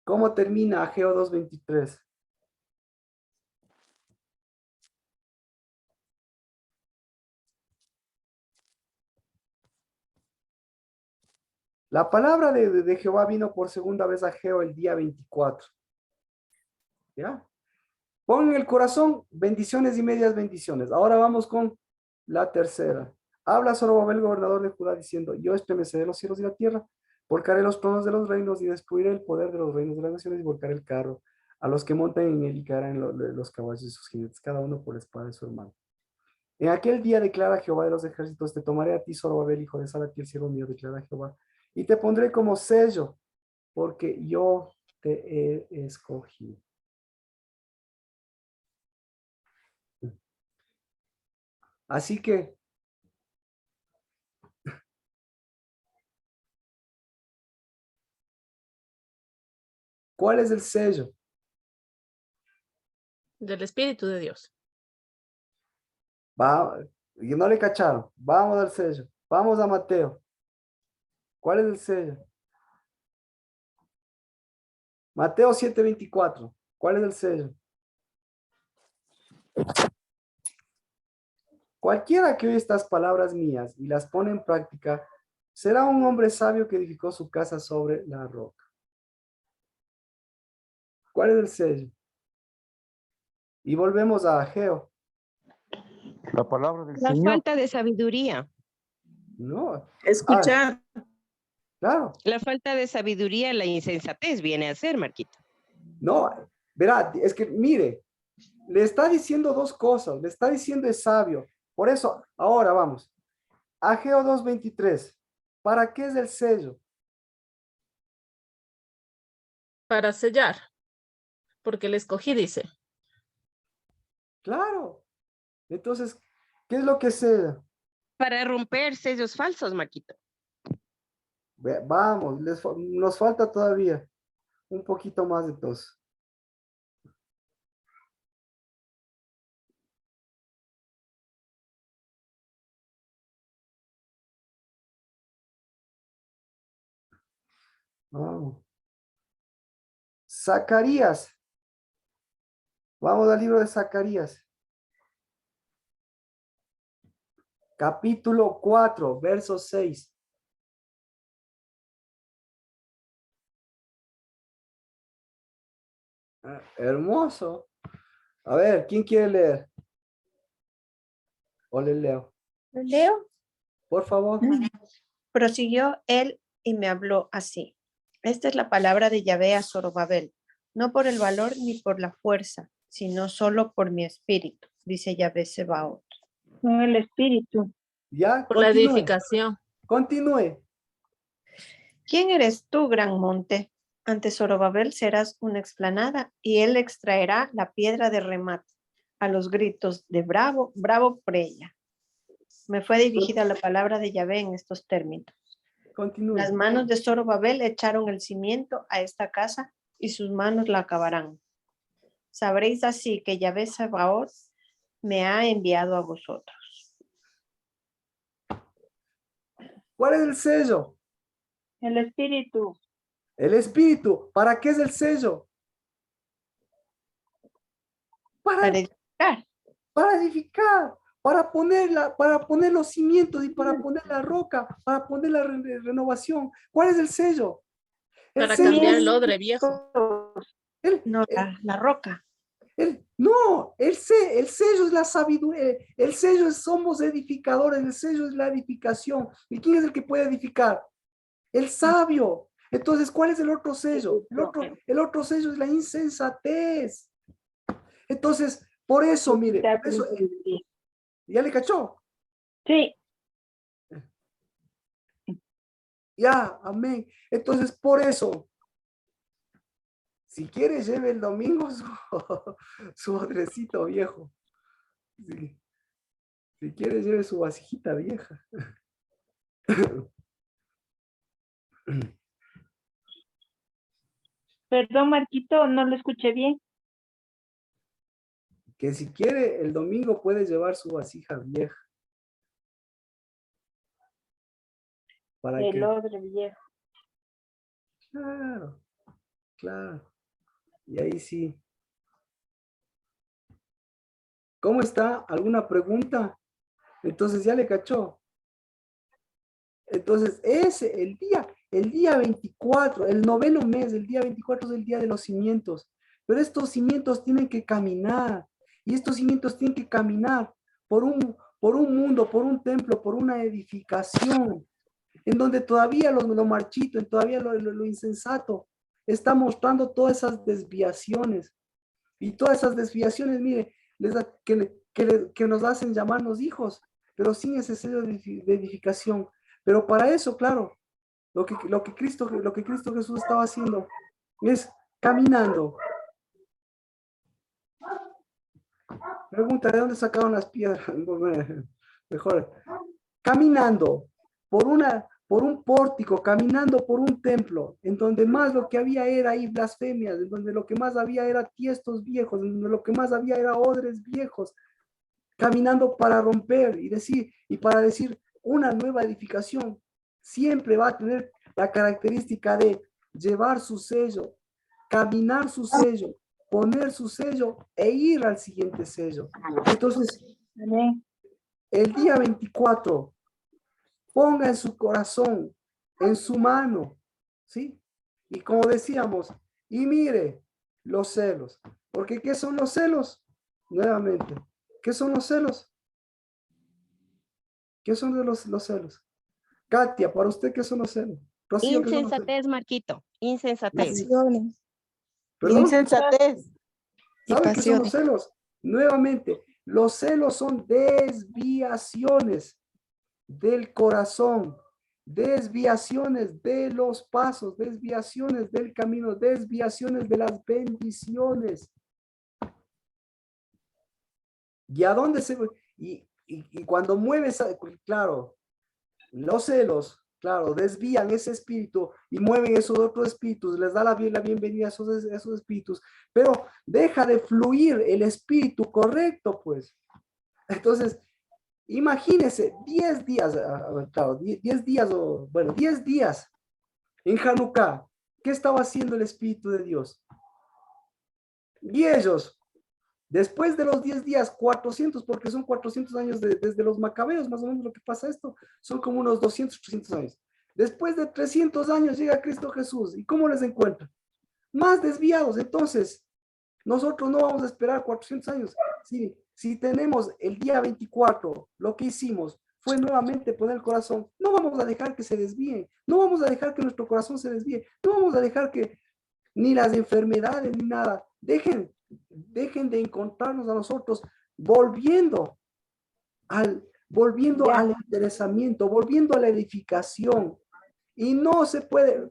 Speaker 1: ¿Cómo termina Ageo 2:23? La palabra de Jehová vino por segunda vez a Ageo el día 24. ¿Ya? Pon en el corazón bendiciones y medias bendiciones. Ahora vamos con la tercera. Habla Zorobabel, gobernador de Judá, diciendo: yo estremeceré los cielos y la tierra, volcaré los tronos de los reinos y destruiré el poder de los reinos de las naciones y volcaré el carro a los que montan en él y caerán los caballos de sus jinetes, cada uno por la espada de su hermano. En aquel día declara Jehová de los ejércitos: te tomaré a ti, Zorobabel, hijo de Salatiel, siervo mío, declara Jehová, y te pondré como sello, porque yo te he escogido. Así que, ¿cuál es el sello?
Speaker 2: Del Espíritu de Dios.
Speaker 1: Y no le cacharon. Vamos al sello. Vamos a Mateo. ¿Cuál es el sello? Mateo 7:24. ¿Cuál es el sello? Cualquiera que oye estas palabras mías y las pone en práctica, será un hombre sabio que edificó su casa sobre la roca. ¿Cuál es el sello? Y volvemos a Ageo.
Speaker 5: La palabra del
Speaker 6: La
Speaker 5: Señor.
Speaker 6: falta de sabiduría.
Speaker 1: No.
Speaker 8: Escuchar.
Speaker 1: Claro.
Speaker 6: La falta de sabiduría, la insensatez viene a ser, Marquito.
Speaker 1: No, verá, es que mire, le está diciendo dos cosas. Le está diciendo es sabio. Por eso, ahora vamos. Ageo 2:23. ¿Para qué es el sello?
Speaker 2: Para sellar, porque le escogí, dice.
Speaker 1: Claro. Entonces, ¿qué es lo que sella?
Speaker 6: Para romper sellos falsos, Marquito.
Speaker 1: Vamos, nos falta todavía un poquito más de tos. Vamos. Zacarías. Vamos al libro de Zacarías. Capítulo 4, verso 6. Hermoso. A ver, ¿quién quiere leer? O le leo.
Speaker 7: ¿Lo leo?
Speaker 1: Por favor.
Speaker 7: Prosiguió él y me habló así. Esta es la palabra de Yahvé a Zorobabel, no por el valor ni por la fuerza, sino solo por mi espíritu, dice Yahvé Sebaot.
Speaker 3: Con el espíritu.
Speaker 1: Ya,
Speaker 2: Por la
Speaker 1: continúe.
Speaker 2: edificación.
Speaker 1: Continúe.
Speaker 7: ¿Quién eres tú, gran monte? Ante Zorobabel serás una explanada, y él extraerá la piedra de remate a los gritos de bravo, bravo por ella. Me fue dirigida la palabra de Yahvé en estos términos.
Speaker 1: Continúe.
Speaker 7: Las manos de Zorobabel echaron el cimiento a esta casa, y sus manos la acabarán. Sabréis así que Yahvé Sabaoth me ha enviado a vosotros.
Speaker 1: ¿Cuál es el sello?
Speaker 3: El espíritu.
Speaker 1: El espíritu. ¿Para qué es el sello?
Speaker 7: Para edificar.
Speaker 1: Para edificar, para poner los cimientos y para poner la roca, para poner la renovación. ¿Cuál es el sello? El
Speaker 2: Para
Speaker 1: sello
Speaker 2: cambiar
Speaker 1: es-
Speaker 2: el odre viejo.
Speaker 7: No, la roca.
Speaker 1: no, el sello es la sabiduría, el sello es somos edificadores, el sello es la edificación. ¿Y quién es el que puede edificar? El sabio. Entonces, ¿cuál es el otro sello? El otro sello es la insensatez. Entonces, por eso, mire, por eso, ¿ya le cachó?
Speaker 3: Sí,
Speaker 1: Ya, amén. Entonces, por eso, si quiere, lleve el domingo su odrecito viejo. Sí. Si quiere, lleve su vasijita vieja.
Speaker 3: perdón, Marquito, no lo escuché bien.
Speaker 1: Que si quiere, el domingo puede llevar su vasija vieja. Para
Speaker 3: El
Speaker 1: que,
Speaker 3: odre viejo.
Speaker 1: claro, claro. Y ahí sí. ¿Cómo está? ¿Alguna pregunta? Entonces ya le cachó. Entonces, el día 24, el noveno mes, el día 24 es el día de los cimientos. Pero estos cimientos tienen que caminar. Y estos cimientos tienen que caminar por un mundo, por un templo, por una edificación, en donde todavía lo marchito, en todavía lo insensato, está mostrando todas esas desviaciones. Y todas esas desviaciones, mire, que nos hacen llamarnos hijos, pero sin ese sello de edificación. Pero para eso, claro, lo que Cristo Jesús estaba haciendo es caminando. Pregunta, ¿de dónde sacaron las piedras? Mejor, caminando por un pórtico, caminando por un templo, en donde más lo que había era ahí blasfemias, en donde lo que más había era tiestos viejos, en donde lo que más había era odres viejos, caminando para romper y para decir una nueva edificación siempre va a tener la característica de llevar su sello, caminar su sello, poner su sello e ir al siguiente sello. Entonces,
Speaker 3: Amén.
Speaker 1: el día 24, ponga en su corazón, en su mano, ¿sí? Y como decíamos, y mire los celos, porque ¿qué son los celos? Nuevamente, ¿qué son los celos? ¿Qué son de los celos? Katia, para usted, ¿qué son los celos? Rocío, ¿qué son los celos?
Speaker 6: Insensatez, Marquito. Insensatez.
Speaker 7: Pasiones.
Speaker 1: ¿Perdón?
Speaker 8: Insensatez.
Speaker 1: ¿Sabe qué son los celos? Nuevamente, los celos son desviaciones del corazón, desviaciones de los pasos, desviaciones del camino, desviaciones de las bendiciones. ¿Y a dónde se y cuando mueves, claro, los celos, claro, desvían ese espíritu y mueven esos otros espíritus, les da la bienvenida a esos espíritus, pero deja de fluir el espíritu correcto, pues. Entonces, imagínense, 10 días, claro, 10 días, 10 días en Hanukkah, ¿qué estaba haciendo el Espíritu de Dios? Y ellos, después de los 10 días, 400, porque son 400 años desde los macabeos, más o menos lo que pasa esto, son como unos 200, 300 años. Después de 300 años llega Cristo Jesús, ¿y cómo les encuentra? Más desviados. Entonces, nosotros no vamos a esperar 400 años. Si tenemos el día 24, lo que hicimos fue nuevamente poner el corazón, no vamos a dejar que se desvíe, no vamos a dejar que nuestro corazón se desvíe, no vamos a dejar que ni las enfermedades ni nada, dejen de encontrarnos a nosotros volviendo al interesamiento, volviendo a la edificación. Y no se puede,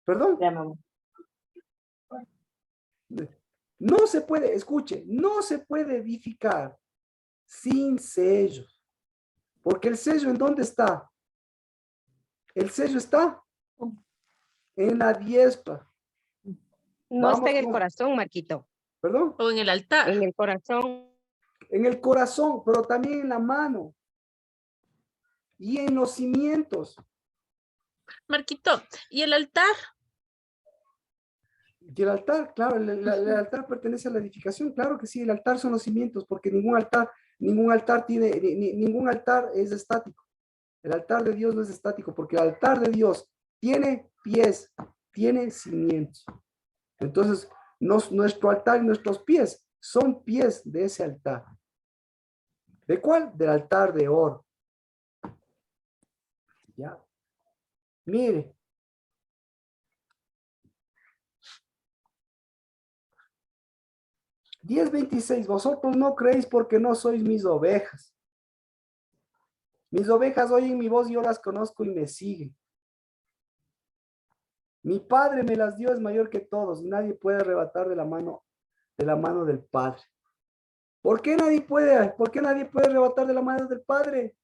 Speaker 1: perdón, no se puede, escuche, no se puede edificar sin sello. Porque el sello, ¿en dónde está? El sello está en la diestra.
Speaker 6: No está en el
Speaker 1: con-
Speaker 6: corazón, Marquito.
Speaker 1: Perdón,
Speaker 2: O en el altar.
Speaker 6: En el corazón.
Speaker 1: en el corazón, pero también en la mano y en los cimientos.
Speaker 2: Marquito, ¿y el altar?
Speaker 1: Y el altar, claro, el altar pertenece a la edificación, claro que sí, el altar son los cimientos, porque ningún altar tiene, ningún altar es estático. El altar de Dios no es estático, porque el altar de Dios tiene pies, tiene cimientos. Entonces, nuestro altar y nuestros pies son pies de ese altar. ¿De cuál? Del altar de oro. Ya. Mire. (10:26) Vosotros no creéis porque no sois mis ovejas. Mis ovejas oyen mi voz y yo las conozco y me siguen. Mi Padre me las dio, es mayor que todos, y nadie puede arrebatar de la mano del Padre. ¿Por qué nadie puede arrebatar de la mano del Padre?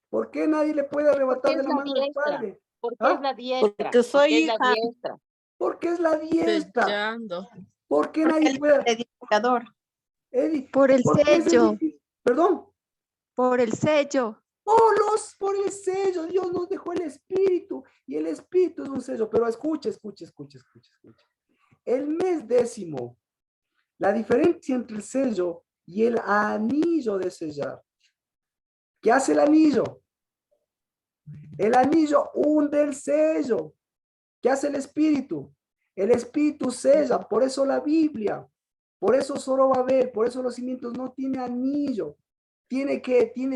Speaker 1: ¿Por qué nadie le puede arrebatar de la mano del Padre?
Speaker 6: Porque
Speaker 1: ¿Ah?
Speaker 6: es la diestra.
Speaker 8: Porque soy
Speaker 6: es la
Speaker 8: hija.
Speaker 6: diestra.
Speaker 1: Porque es la diestra.
Speaker 2: Sellando.
Speaker 1: ¿Por qué
Speaker 7: Porque
Speaker 1: nadie
Speaker 7: él
Speaker 1: puede?
Speaker 7: es el edificador.
Speaker 1: Eddie,
Speaker 9: Por el
Speaker 1: ¿por qué es
Speaker 9: sello,
Speaker 1: difícil? Perdón.
Speaker 9: por el sello.
Speaker 1: Por el sello, Dios nos dejó el Espíritu, y el Espíritu es un sello, pero escuche. El mes 10, la diferencia entre el sello y el anillo de sellar. ¿Qué hace el anillo? El anillo hunde el sello. ¿Qué hace el Espíritu? El Espíritu sella, por eso la Biblia, por eso Zorobabel, por eso los cimientos no tiene anillo. Tiene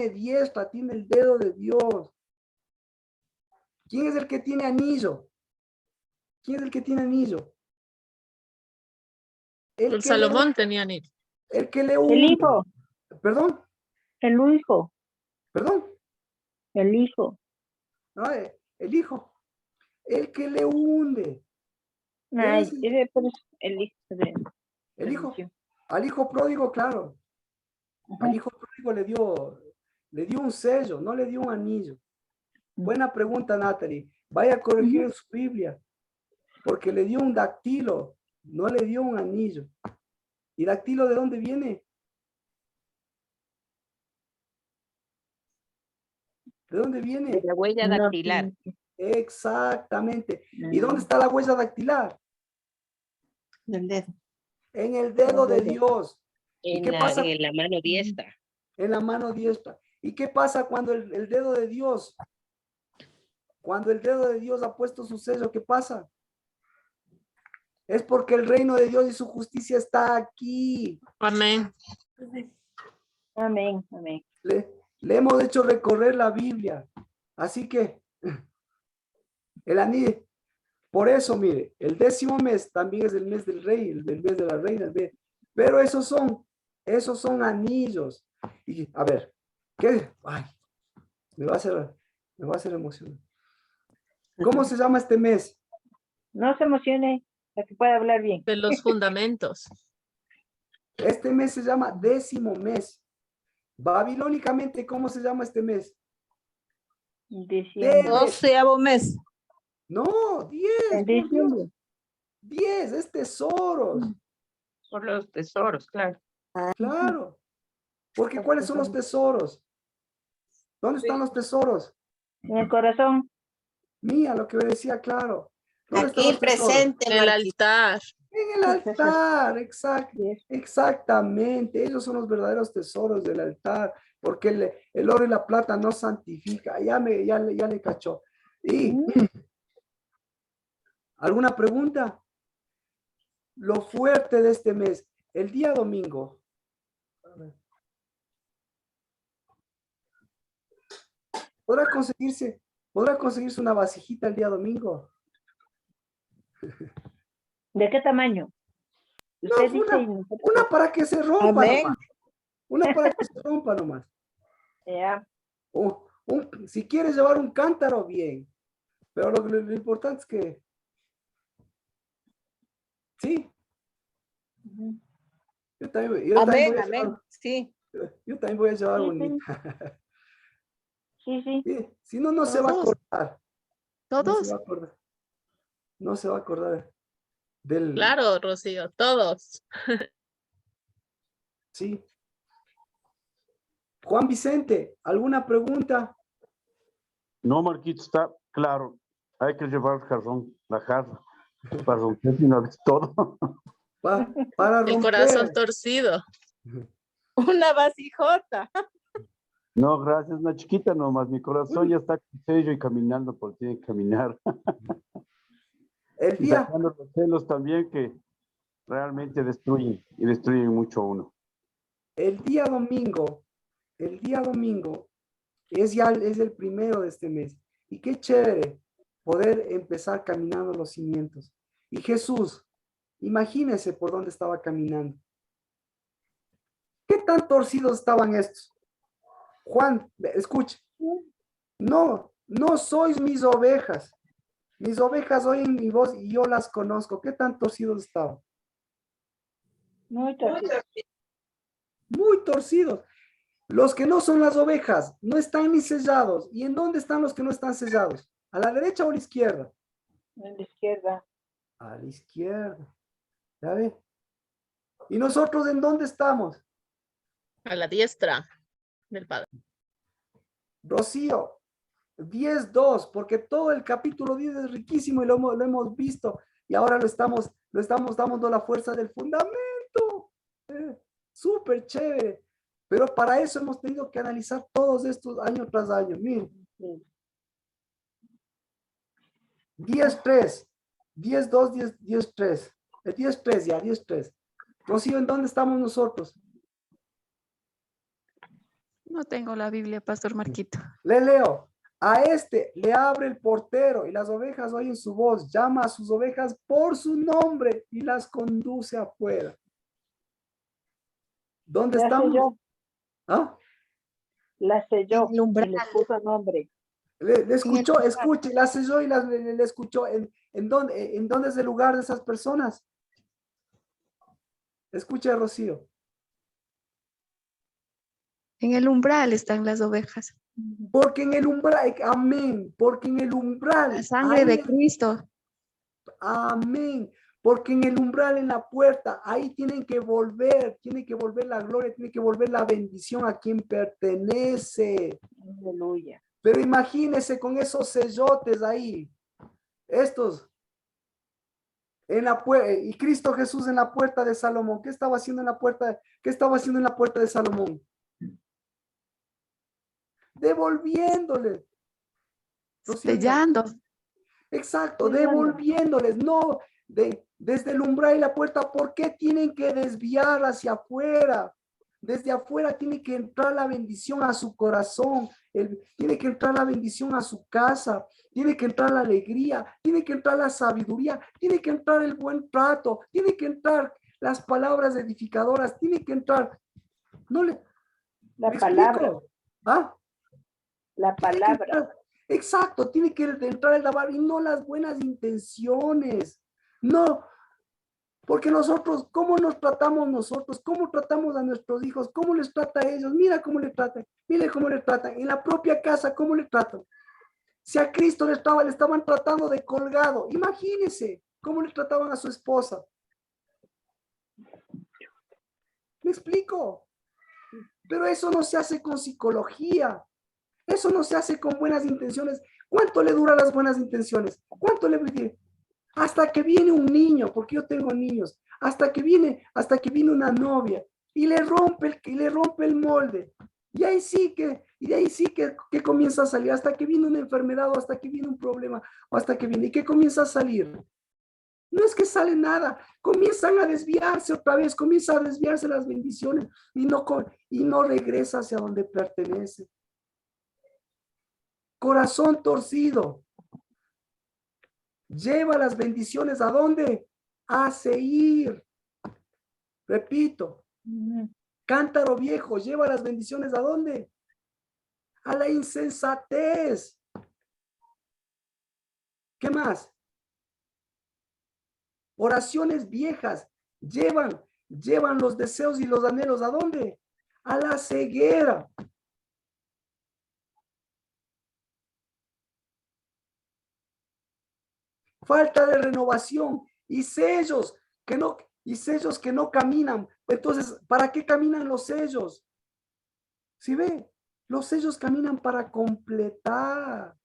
Speaker 1: diestra, tiene el dedo de Dios. ¿Quién es el que tiene anillo? ¿Quién es el que tiene anillo?
Speaker 2: El Salomón tenía anillo.
Speaker 1: El que le
Speaker 3: El
Speaker 1: hunde.
Speaker 3: hijo,
Speaker 1: Perdón.
Speaker 3: el hijo, el hijo.
Speaker 1: No, el hijo. El que le hunde.
Speaker 3: Ay,
Speaker 1: Ese-
Speaker 3: ese pues, el hijo de
Speaker 1: El hijo.
Speaker 3: bendición.
Speaker 1: Al hijo pródigo, claro. Al hijo pródigo le dio un sello, no le dio un anillo. Buena pregunta, Natalie. Vaya a corregir en su Biblia, porque le dio un dactilo, no le dio un anillo. ¿Y dactilo de dónde viene? ¿De dónde
Speaker 6: De
Speaker 1: viene?
Speaker 6: la huella
Speaker 3: No,
Speaker 6: dactilar.
Speaker 1: Exactamente. ¿Y dónde está la huella dactilar?
Speaker 7: Del dedo.
Speaker 1: En el dedo de Dios. ¿Y qué pasa?
Speaker 6: En la mano diestra.
Speaker 1: En la mano diestra. ¿Y qué pasa cuando el dedo de Dios, ha puesto su sello? ¿Qué pasa? Es porque el reino de Dios y su justicia está aquí.
Speaker 2: Amén.
Speaker 3: Amén, amén.
Speaker 1: Le hemos hecho recorrer la Biblia. Así que el anillo, por eso, mire, el 10º mes también es el mes del rey, el mes de la reina. Pero esos son anillos. Y a ver, ¿qué? Ay, me va a hacer emocionar. ¿Cómo se llama este mes?
Speaker 3: No se emocione, para que pueda hablar bien.
Speaker 2: De los fundamentos.
Speaker 1: Este mes se llama 10º mes. Babilónicamente, ¿cómo se llama este mes?
Speaker 3: Diciembre.
Speaker 8: 12º mes.
Speaker 1: No, 10.
Speaker 3: En
Speaker 1: por Dios.
Speaker 3: diciembre.
Speaker 1: 10, es tesoros.
Speaker 6: Por los tesoros, claro.
Speaker 1: Claro. Porque ¿cuáles son los tesoros? ¿Dónde están los tesoros?
Speaker 3: En el corazón.
Speaker 1: Mía, lo que me decía, claro. ¿Dónde están
Speaker 7: Aquí
Speaker 1: los tesoros?
Speaker 7: presente,
Speaker 2: En el
Speaker 7: Marquito.
Speaker 2: altar.
Speaker 1: En el altar,
Speaker 3: Yes.
Speaker 1: exactamente. Ellos son los verdaderos tesoros del altar, porque el oro y la plata no santifica. Ya le cachó. ¿Y alguna pregunta? Lo fuerte de este mes, el día domingo. ¿Podrá conseguirse una vasijita el día domingo?
Speaker 3: ¿De qué tamaño?
Speaker 1: No,
Speaker 3: Usted dice y nosotros-
Speaker 1: una para que se rompa.
Speaker 8: Amén.
Speaker 1: Nomás. Una para que se rompa nomás.
Speaker 3: Ya.
Speaker 1: Si quieres llevar un cántaro, bien. Pero lo importante es que, sí,
Speaker 3: Ujú.
Speaker 1: yo también
Speaker 8: Amén,
Speaker 1: voy a
Speaker 8: amén.
Speaker 1: llevar,
Speaker 8: Sí.
Speaker 1: yo también voy a llevar
Speaker 3: Sí,
Speaker 1: bonita.
Speaker 3: sí, sí.
Speaker 1: Sí, si no, no se va a
Speaker 9: Todos,
Speaker 1: acordar. No se
Speaker 9: todos.
Speaker 1: va a acordar. No se va a acordar del,
Speaker 2: Claro, Rocío, todos.
Speaker 1: sí. Juan Vicente, ¿alguna pregunta?
Speaker 5: No, Marquito, está claro. Hay que llevar el jarrón, la jarra, para romper de una vez todo.
Speaker 1: Para
Speaker 2: El corazón
Speaker 1: romper.
Speaker 2: torcido.
Speaker 8: Una vasijota.
Speaker 5: No, gracias, una chiquita nomás. Mi corazón ya está con sello y caminando por tiene que caminar.
Speaker 1: El
Speaker 5: Y
Speaker 1: día,
Speaker 5: sacando los celos también que realmente destruyen y destruyen mucho a uno.
Speaker 1: el día domingo, es el primero de este mes. Y qué chévere poder empezar caminando los cimientos. Y Jesús, imagínese por dónde estaba caminando. ¿Qué tan torcidos estaban estos? Juan, escuche. No sois mis ovejas. Mis ovejas oyen mi voz y yo las conozco. ¿Qué tan torcidos estaban?
Speaker 3: Muy torcido.
Speaker 1: Muy torcidos. Los que no son las ovejas no están ni sellados. ¿Y en dónde están los que no están sellados? ¿A la derecha o a la izquierda?
Speaker 3: En la izquierda.
Speaker 1: A la izquierda. ¿Ya ve? ¿Y nosotros en dónde estamos?
Speaker 2: A la diestra del Padre.
Speaker 1: Rocío, 10:2, porque todo el capítulo 10 es riquísimo y lo hemos visto. Y ahora lo estamos dando la fuerza del fundamento. Súper chévere. Pero para eso hemos tenido que analizar todos estos año tras año. Miren.
Speaker 3: Sí.
Speaker 1: 10:3, 10:2, 10:3. 10:3 ya, 10:3. Rocío, ¿en dónde estamos nosotros?
Speaker 9: No tengo la Biblia, Pastor Marquito.
Speaker 1: Le leo. A este le abre el portero y las ovejas oyen su voz. Llama a sus ovejas por su nombre y las conduce afuera. ¿Dónde
Speaker 3: La
Speaker 1: estamos?
Speaker 3: selló,
Speaker 1: ¿Ah?
Speaker 3: la selló
Speaker 6: En el umbral.
Speaker 3: y le puso nombre.
Speaker 1: Le escuchó, escuche, la selló y le escuchó. ¿En dónde es el lugar de esas personas? Escuche, Rocío.
Speaker 9: En el umbral están las ovejas.
Speaker 1: Porque en el umbral, amén, porque en el umbral,
Speaker 9: La sangre
Speaker 1: ahí
Speaker 9: de Cristo.
Speaker 1: amén. Porque en el umbral, en la puerta, ahí tiene que volver la gloria, tiene que volver la bendición a quien pertenece.
Speaker 3: Aleluya.
Speaker 1: Pero imagínese con esos sellotes ahí, estos, en la puerta, y Cristo Jesús en la puerta de Salomón. ¿Qué estaba haciendo en la puerta? ¿Qué estaba haciendo en la puerta de Salomón? Devolviéndole.
Speaker 9: Sellando.
Speaker 1: Exacto, devolviéndoles, no, desde el umbral y la puerta, ¿por qué tienen que desviar hacia afuera? Desde afuera tiene que entrar la bendición a su corazón, tiene que entrar la bendición a su casa, tiene que entrar la alegría, tiene que entrar la sabiduría, tiene que entrar el buen trato, tiene que entrar las palabras edificadoras, tiene que entrar, no le,
Speaker 3: La
Speaker 1: ¿me
Speaker 3: palabra.
Speaker 1: explico? ¿Ah?
Speaker 3: La
Speaker 1: Tiene que
Speaker 3: palabra.
Speaker 1: entrar, exacto, tiene que entrar el lavar y no las buenas intenciones. No, porque nosotros, ¿cómo nos tratamos nosotros? ¿Cómo tratamos a nuestros hijos? ¿Cómo les trata a ellos? Mira cómo le tratan, mire cómo le tratan. En la propia casa, ¿cómo le tratan? Si a Cristo le estaban tratando de colgado, imagínense cómo le trataban a su esposa. ¿Me explico? Pero eso no se hace con psicología. Eso no se hace con buenas intenciones. ¿Cuánto le duran las buenas intenciones? ¿Cuánto le viene? Hasta que viene un niño, porque yo tengo niños, hasta que viene una novia y le rompe el molde. Y ahí sí que comienza a salir, hasta que viene una enfermedad o hasta que viene un problema o hasta que viene y que comienza a salir. No es que sale nada, comienzan a desviarse otra vez, comienzan a desviarse las bendiciones y no regresa hacia donde pertenece. Corazón torcido. Lleva las bendiciones ¿a dónde? A seguir. Repito, Cántaro viejo lleva las bendiciones ¿a dónde? A la insensatez. ¿Qué más? Oraciones viejas llevan los deseos y los anhelos ¿a dónde? A la ceguera. Falta de renovación y sellos que no caminan. Entonces, ¿para qué caminan los sellos? ¿Sí ve? Los sellos caminan para completar.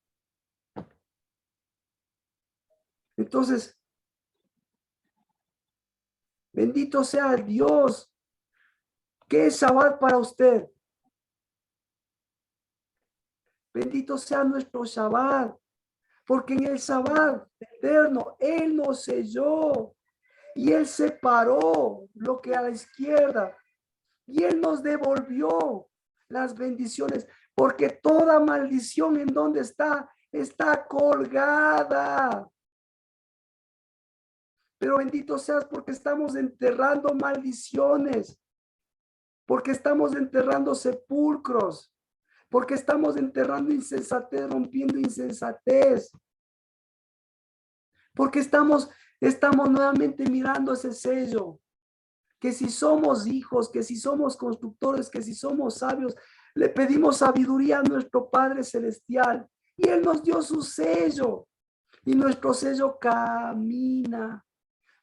Speaker 1: Entonces, bendito sea Dios. ¿Qué es Shabbat para usted? Bendito sea nuestro Shabbat. Porque en el Shabbat eterno, Él nos selló. Y Él separó lo que a la izquierda. Y Él nos devolvió las bendiciones. Porque toda maldición en donde está colgada. Pero bendito seas porque estamos enterrando maldiciones. Porque estamos enterrando sepulcros. Porque estamos enterrando insensatez, rompiendo insensatez. Porque estamos nuevamente mirando ese sello. Que si somos hijos, que si somos constructores, que si somos sabios, le pedimos sabiduría a nuestro Padre Celestial. Y Él nos dio su sello. Y nuestro sello camina.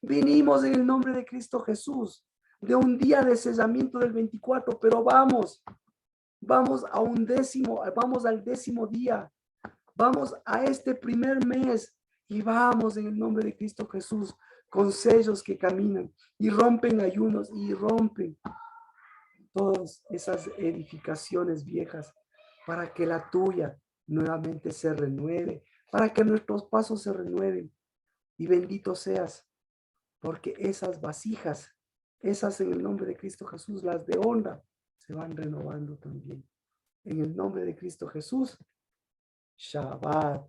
Speaker 1: Vinimos en el nombre de Cristo Jesús. De un día de sellamiento del 24, pero vamos al 10º día. Vamos a este primer mes. Y vamos en el nombre de Cristo Jesús con sellos que caminan y rompen ayunos y rompen todas esas edificaciones viejas para que la tuya nuevamente se renueve, para que nuestros pasos se renueven. Y bendito seas, porque esas vasijas, esas en el nombre de Cristo Jesús, las de honra, se van renovando también. En el nombre de Cristo Jesús, Shabbat,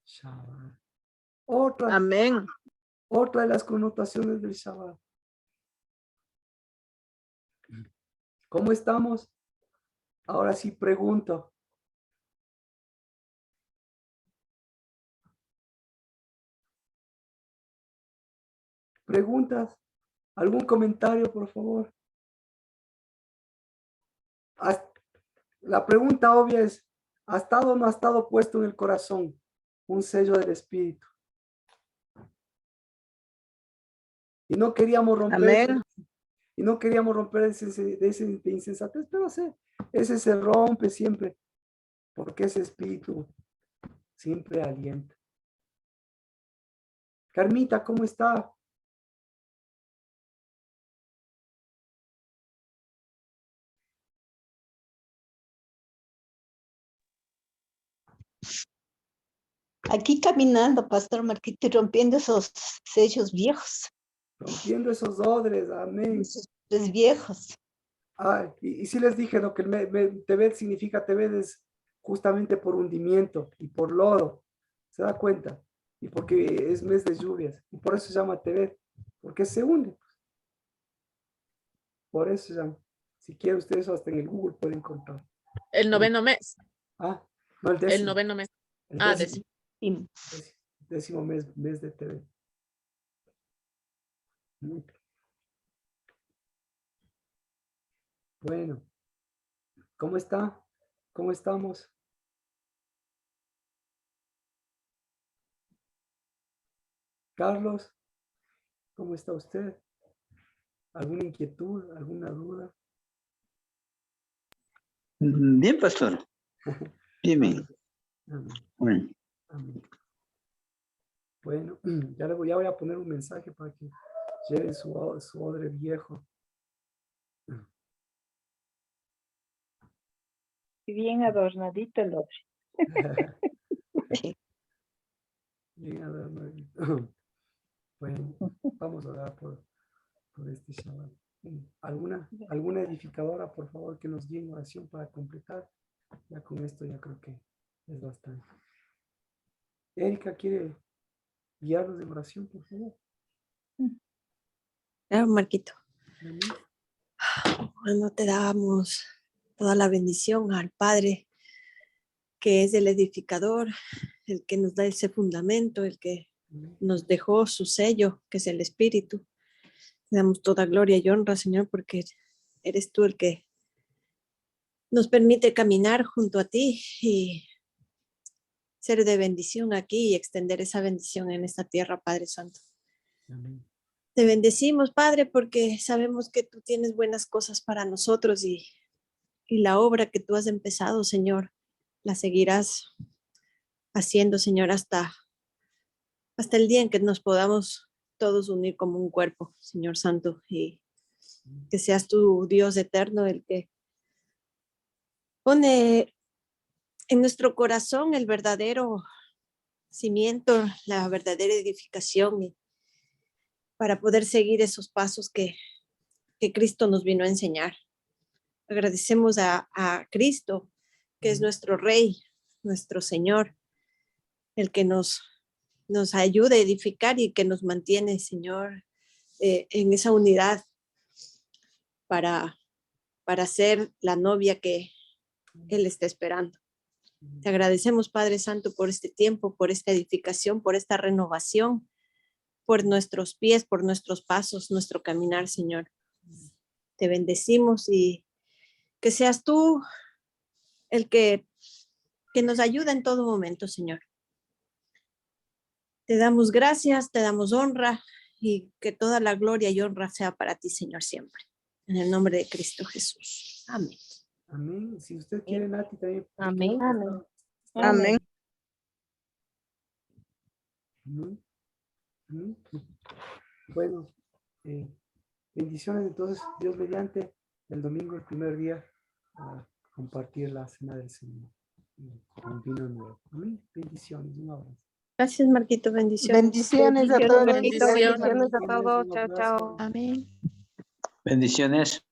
Speaker 1: Shabbat.
Speaker 8: Amén.
Speaker 1: Otra de las connotaciones del Shabbat. ¿Cómo estamos? Ahora sí pregunto. ¿Preguntas? ¿Algún comentario, por favor? La pregunta obvia es, ¿ha estado o no ha estado puesto en el corazón un sello del Espíritu? Y no queríamos romper.
Speaker 8: Amén.
Speaker 1: Y no queríamos romper de insensatez, pero ese se rompe siempre, porque ese espíritu siempre alienta. Carmita, ¿cómo está?
Speaker 10: Aquí caminando, Pastor Marquito, y rompiendo esos sellos viejos.
Speaker 1: Rompiendo esos odres, amén.
Speaker 10: Esos viejos.
Speaker 1: Y sí les dije, ¿no? Que el Tebet significa Tebet es justamente por hundimiento y por lodo. ¿Se da cuenta? Y porque es mes de lluvias. Y por eso se llama Tebet, porque se hunde. Por eso se llama. Si quieren ustedes, hasta en el Google pueden encontrar.
Speaker 2: El 9º mes.
Speaker 1: No, el 10º.
Speaker 2: El 9º mes.
Speaker 1: El
Speaker 2: 10º.
Speaker 1: Décimo mes de Tebet. Bueno, ¿cómo está? ¿Cómo estamos? Carlos, ¿cómo está usted? ¿Alguna inquietud? ¿Alguna duda?
Speaker 4: Bien, pastor. Bien.
Speaker 1: Amén. Amén. Bueno, ya voy a poner un mensaje para que lleven su odre viejo.
Speaker 3: Bien adornadito el odre.
Speaker 1: Bien adornadito. Bueno, vamos a orar por este Shabbat. ¿Alguna edificadora, por favor, que nos guíe en oración para completar? Ya con esto ya creo que es bastante. Erika, ¿quiere guiarnos en oración, por favor?
Speaker 7: Claro, Marquito. Bueno, te damos toda la bendición al Padre, que es el edificador, el que nos da ese fundamento, el que nos dejó su sello, que es el Espíritu. Te damos toda gloria y honra, Señor, porque eres tú el que nos permite caminar junto a ti y ser de bendición aquí y extender esa bendición en esta tierra, Padre Santo.
Speaker 1: Amén.
Speaker 7: Te bendecimos, Padre, porque sabemos que tú tienes buenas cosas para nosotros y la obra que tú has empezado, Señor, la seguirás haciendo, Señor, hasta el día en que nos podamos todos unir como un cuerpo, Señor Santo, y que seas tu Dios eterno el que pone en nuestro corazón el verdadero cimiento, la verdadera edificación y para poder seguir esos pasos que Cristo nos vino a enseñar. Agradecemos a Cristo, que es nuestro Rey, nuestro Señor, el que nos ayuda a edificar y que nos mantiene, Señor, en esa unidad para ser la novia que Él está esperando. Te agradecemos, Padre Santo, por este tiempo, por esta edificación, por esta renovación, por nuestros pies, por nuestros pasos, nuestro caminar, Señor. Te bendecimos y que seas tú el que nos ayuda en todo momento, Señor. Te damos gracias, te damos honra y que toda la gloria y honra sea para ti, Señor, siempre. En el nombre de Cristo Jesús. Amén.
Speaker 1: Amén. Si usted quiere, Nati, también.
Speaker 6: Amén.
Speaker 3: Amén.
Speaker 8: Amén.
Speaker 1: Amén. Amén. Bueno, bendiciones entonces, Dios mediante, el domingo, el primer día, a compartir la cena del Señor. Con vino nuevo. Amén. Bendiciones, un abrazo.
Speaker 7: Gracias, Marquito. Bendiciones.
Speaker 8: Bendiciones a todos.
Speaker 2: Bendiciones.
Speaker 6: Bendiciones a todos. Chao, chao.
Speaker 9: Amén.
Speaker 4: Bendiciones.